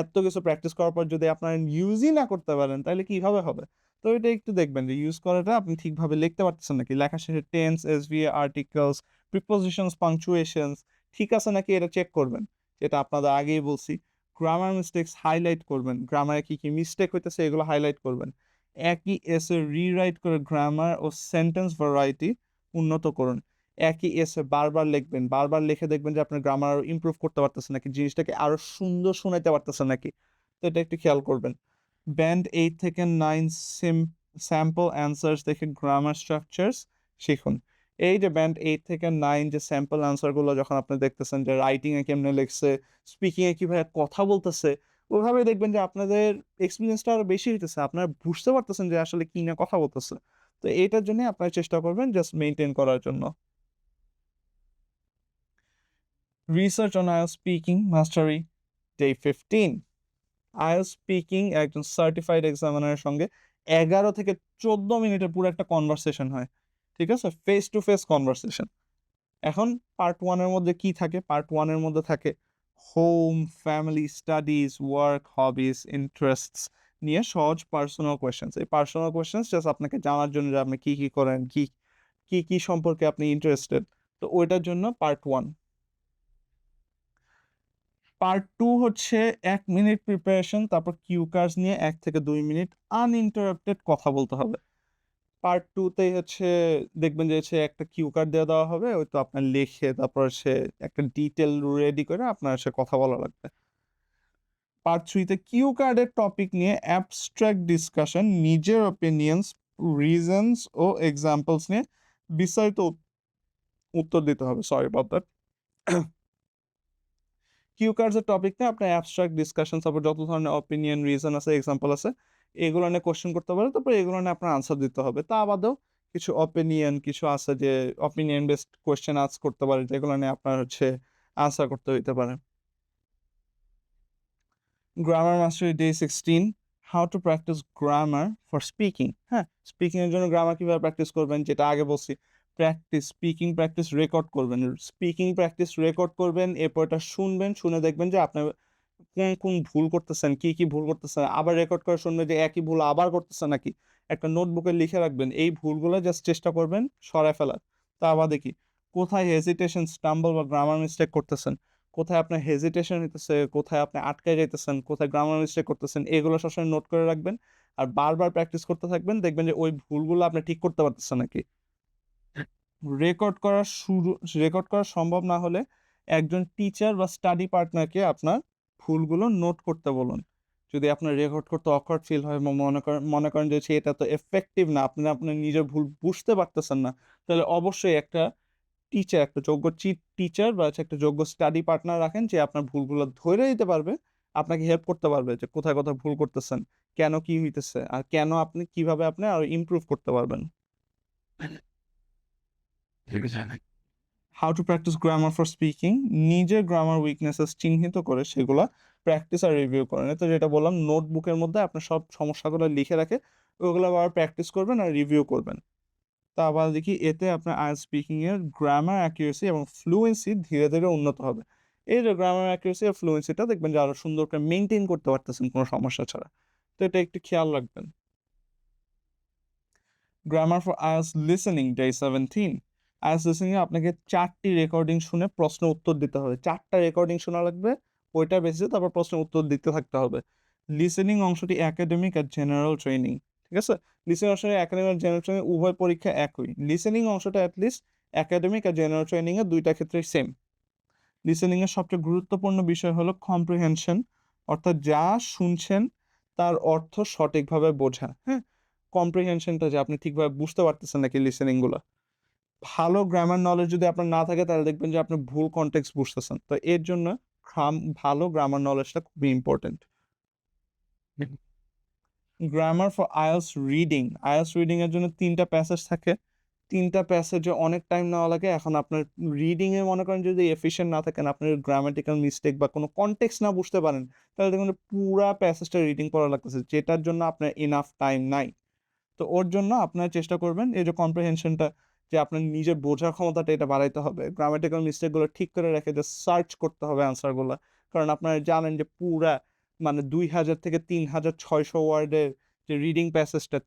এত কিছু প্র্যাকটিস করার পর যদি আপনার ইউজই না করতে পারেন, তাহলে কিভাবে হবে? তো এটা একটু দেখবেন যে ইউজ করাটা আপনি ঠিকভাবে লিখতে পারতেছেন নাকি, লেখা শেষে টেন্স, এসভি, আর্টিকেলস, প্রিপোজিশনস, পাংচুয়েশনস ঠিক আছে নাকি এটা চেক করবেন। যেটা আপনাদের আগেই বলছি, গ্রামার মিস্টেক্স হাইলাইট করবেন, গ্রামারে কি কি মিস্টেক হইতেছে এগুলো হাইলাইট করবেন। একই এসে রিরাইট করে গ্রামার ও সেন্টেন্স ভ্যারাইটি উন্নত করুন। একই এসে বারবার লিখবেন, বারবার লিখে দেখবেন যে আপনার গ্রামার ইমপ্রুভ করতে পারতেছে নাকি, জিনিসটাকে আরো সুন্দর শোনাইতে পারতেছে নাকি। তো এটা একটু খেয়াল করবেন। ব্যান্ড 8 থেকে 9 স্যাম্পল অ্যান্সার্স দেখে গ্রামার স্ট্রাকচার্স শিখুন। এই যে ব্যান্ড 8 থেকে 9 যে স্যাম্পল অ্যান্সারগুলো যখন আপনি দেখতেছেন যে রাইটিংয়ে কেমনে লিখছে, স্পিকিংয়ে কীভাবে কথা বলতেছে, ওইভাবে দেখবেন যে আপনাদের এক্সপিরিয়েন্সটা আরো বেশি হইতেছে, আপনারা বুঝতে পারতেছেন যে আসলে কি না কথা বলতেছে। তো এইটার জন্য আপনারা চেষ্টা করবেন জাস্ট মেইনটেইন করার জন্য। Research on IELTS speaking mastery day 15। IELTS speaking একজন সার্টিফাইড এক্সামিনারের সঙ্গে 11 থেকে 14 মিনিটের পুরো একটা কনভারসেশন হয়, ঠিক আছে? Face to face conversation. এখন পার্ট ওয়ানের মধ্যে কি থাকে? পার্ট ওয়ানের মধ্যে থাকে হোম, ফ্যামিলি, স্টাডিজ, ওয়ার্ক, হবিস, ইন্টারেস্টস নিয়ে সহজ পার্সোনাল কোয়েশ্চেন্স। এই পার্সোনাল কোয়েশ্চেন্স জাস্ট আপনাকে জানার জন্য যে আপনি কি কি করেন, কি কি কি সম্পর্কে আপনি ইন্টারেস্টেড, তো ওইটার জন্য পার্ট ওয়ান। পার্ট টু হচ্ছে 1 মিনিট প্রিপারেশন, তারপর কিউ কার্ডস নিয়ে 1 থেকে 2 মিনিট আনইন্টারাপ্টেড কথা বলতে হবে। পার্ট টুতে হচ্ছে দেখবেন যে হচ্ছে একটা কিউ কার্ড দিয়ে দেওয়া হবে, ওই তো আপনার লিখে তারপর সে একটা ডিটেল রেডি করে আপনার সে কথা বলা লাগবে। পার্ট থ্রিতে কিউ কার্ডের টপিক নিয়ে অ্যাবস্ট্রাক্ট ডিসকাশন, নিজের ওপিনিয়ন্স, রিজনস ও এক্সাম্পলস নিয়ে বিস্তারিত উত্তর দিতে হবে। Sorry about that. কিউ কার্ডসের টপিক নিয়ে আপনার অ্যাবস্ট্রাক্ট ডিসকাশন, তারপর যত ধরনের অপিনিয়ন, রিজন আছে, এক্সাম্পল আছে, এগুলো নিয়ে কোশ্চেন করতে পারে, তারপর এগুলো নিয়ে আপনার আনসার দিতে হবে। তা বাদেও কিছু অপিনিয়ন, কিছু আছে যে অপিনিয়ন বেসড কোশ্চেন আস্ক করতে পারে, যেগুলো নিয়ে আপনার হচ্ছে আনসার করতে হইতে পারে। Grammar mastery day 16, how to practice grammar for speaking. হ্যাঁ, স্পিকিংয়ের জন্য গ্রামার কীভাবে প্র্যাকটিস করবেন, যেটা আগে বলছি, স্পিকিং প্র্যাকটিস রেকর্ড করবেন, স্পিকিং প্র্যাকটিস রেকর্ড করবেন, এরপর এটা শুনবেন, শুনে দেখবেন যে আপনার কোন কোন ভুল করতেছেন, কি কি ভুল করতেছেন, আবার রেকর্ড করে শুনবেন যে একই ভুল আবার করতেছেন নাকি। একটা নোটবুকে লিখে রাখবেন এই ভুলগুলো, জাস্ট চেষ্টা করবেন সরায় ফেলার। তা বাদে কি, কোথায় হেজিটেশন, স্টাম্বল বা গ্রামার মিস্টেক করতেছেন, কোথায় আপনার হেজিটেশন হইতেছে, কোথায় আপনি আটকে যাইতেছেন, কোথায় গ্রামার মিস্টেক করতেছেন, এগুলো সবসময় নোট করে রাখবেন। আর বারবার প্র্যাকটিস করতে থাকবেন, দেখবেন যে ওই ভুলগুলো আপনি ঠিক করতে পারতেছেন নাকি। রেকর্ড করা সম্ভব না হলে একজন টিচার বা স্টাডি পার্টনারকে আপনার ভুলগুলো নোট করতে বলুন। যদি আপনার রেকর্ড করতে অকওয়ার্ড ফিল হয় বা মনে করেন যে এটা তো এফেক্টিভ না, আপনি আপনার নিজের ভুল বুঝতে পারতেছেন না, তাহলে অবশ্যই একটা যোগ্য টিচার বা হচ্ছে একটা যোগ্য স্টাডি পার্টনার রাখেন, যে আপনার ভুলগুলো ধরে দিতে পারবে, আপনাকে হেল্প করতে পারবে যে কোথায় কোথায় ভুল করতেছেন, কেন কি হইতেছে, আর কেন আপনি কিভাবে আপনি আরো ইমপ্রুভ করতে পারবেন। How to practice grammar for speaking, নিজের গ্রামার উইকনেসেস চিহ্নিত করে সেগুলো প্র্যাকটিস আর রিভিউ করেন। তো যেটা বললাম, নোটবুকের মধ্যে আপনার সব সমস্যাগুলো লিখে রাখে, ওগুলো আবার প্র্যাকটিস করবেন আর রিভিউ করবেন। তা আবার দেখি, এতে আপনার আইএলটিএস স্পিকিংয়ের গ্রামার অ্যাকুরেসি এবং ফ্লুয়েন্সি ধীরে ধীরে উন্নত হবে। এই যে গ্রামার অ্যাকুরেসি আর ফ্লুয়েন্সিটা দেখবেন যে আরও সুন্দর করে মেনটেন করতে পারতেছেন কোনো সমস্যা ছাড়া। তো এটা একটু খেয়াল রাখবেন। Grammar for IELTS listening day 17, IELTS লিসেনিংয়ে আপনাকে 4টি রেকর্ডিং শুনে প্রশ্ন উত্তর দিতে হবে। 4টা রেকর্ডিং শোনা লাগবে, ওইটা বেসিসে তারপর প্রশ্নের উত্তর দিতে থাকতে হবে। লিসেনিং অংশটি একাডেমিক আর জেনারেল ট্রেনিং, ঠিক আছে? লিসেনিং অংশটি একাডেমিক আর জেনারেল ট্রেনিং উভয় পরীক্ষা একই। লিসেনিং অংশটা অ্যাটলিস্ট একাডেমিক আর জেনারেল ট্রেনিংয়ে দুইটা ক্ষেত্রেই সেম। লিসেনিংয়ের সবচেয়ে গুরুত্বপূর্ণ বিষয় হলো কম্প্রিহেনশন, অর্থাৎ যা শুনছেন তার অর্থ সঠিকভাবে বোঝা। হ্যাঁ, কম্প্রিহেনশনটা যে আপনি ঠিকভাবে বুঝতে পারতেছেন নাকি লিসেনিংগুলো। ভালো গ্রামার নলেজ যদি আপনার না থাকে, তাহলে দেখবেন যে আপনি ভুল কনটেক্সট বুঝতেছেন। তো এর জন্য ভালো গ্রামার নলেজটা খুবই important. Grammar for IELTS reading, IELTS reading এর জন্য 3টা প্যাসেজ থাকে। 3টা প্যাসেজে অনেক টাইম নেওয়া লাগে। এখন আপনার রিডিংয়ে মনে করেন যদি এফিশিয়েন্ট না থাকেন, আপনার গ্রামাটিক্যাল মিস্টেক বা কোনো কনটেক্সট না বুঝতে পারেন, তাহলে দেখবেন যে পুরা প্যাসেজটা রিডিং করা লাগতেছে, যেটার জন্য আপনার ইনাফ টাইম নাই। তো ওর জন্য আপনারা চেষ্টা করবেন এই যে কম্প্রিহেনশনটা, যে আপনার নিজের বোঝার ক্ষমতাটা এটা বাড়াইতে হবে। গ্রামাটিক্যাল মিস্টেকগুলো ঠিক করে রেখে যে সার্চ করতে হবে অ্যান্সারগুলো। কারণ আপনারা জানেন যে পুরা মানে 2000 থেকে 3600 ওয়ার্ডের যে রিডিং প্যাসেজটা,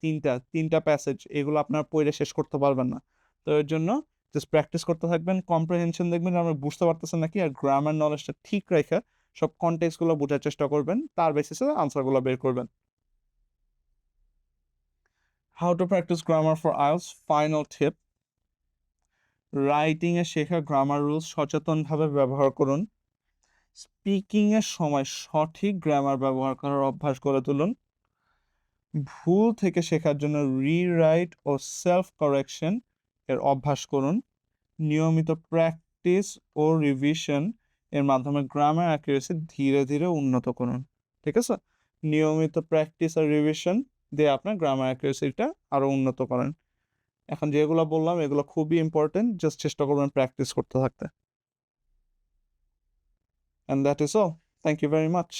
তিনটা প্যাসেজ, এগুলো আপনার পড়ে শেষ করতে পারবেন না। তো এর জন্য জাস্ট প্র্যাকটিস করতে থাকবেন, কম্প্রিহেনশন দেখবেন আমরা বুঝতে পারতেছেন নাকি, আর গ্রামার নলেজটা ঠিক রেখে সব কনটেক্সটগুলো বোঝার চেষ্টা করবেন, তার বেসিসে আনসারগুলো বের করবেন। How to practice grammar for IELTS final tip, রাইটিংয়ে শেখা গ্রামার রুলস সচেতনভাবে ব্যবহার করুন। স্পিকিংয়ের সময় সঠিক গ্রামার ব্যবহার করার অভ্যাস গড়ে তুলুন। ভুল থেকে শেখার জন্য রিরাইট ও সেলফ কারেকশন এর অভ্যাস করুন। নিয়মিত প্র্যাকটিস ও রিভিশন এর মাধ্যমে গ্রামার অ্যাকুরেসি ধীরে ধীরে উন্নত করুন। ঠিক আছে? নিয়মিত প্র্যাকটিস আর রিভিশন দিয়ে আপনার গ্রামার অ্যাকুরেসিটা আরও উন্নত করেন। এখন যেগুলো বললাম এগুলো খুবই ইম্পর্টেন্ট, জাস্ট চেষ্টা করবেন প্র্যাকটিস করতে থাকতে। And that is all. Thank you very much.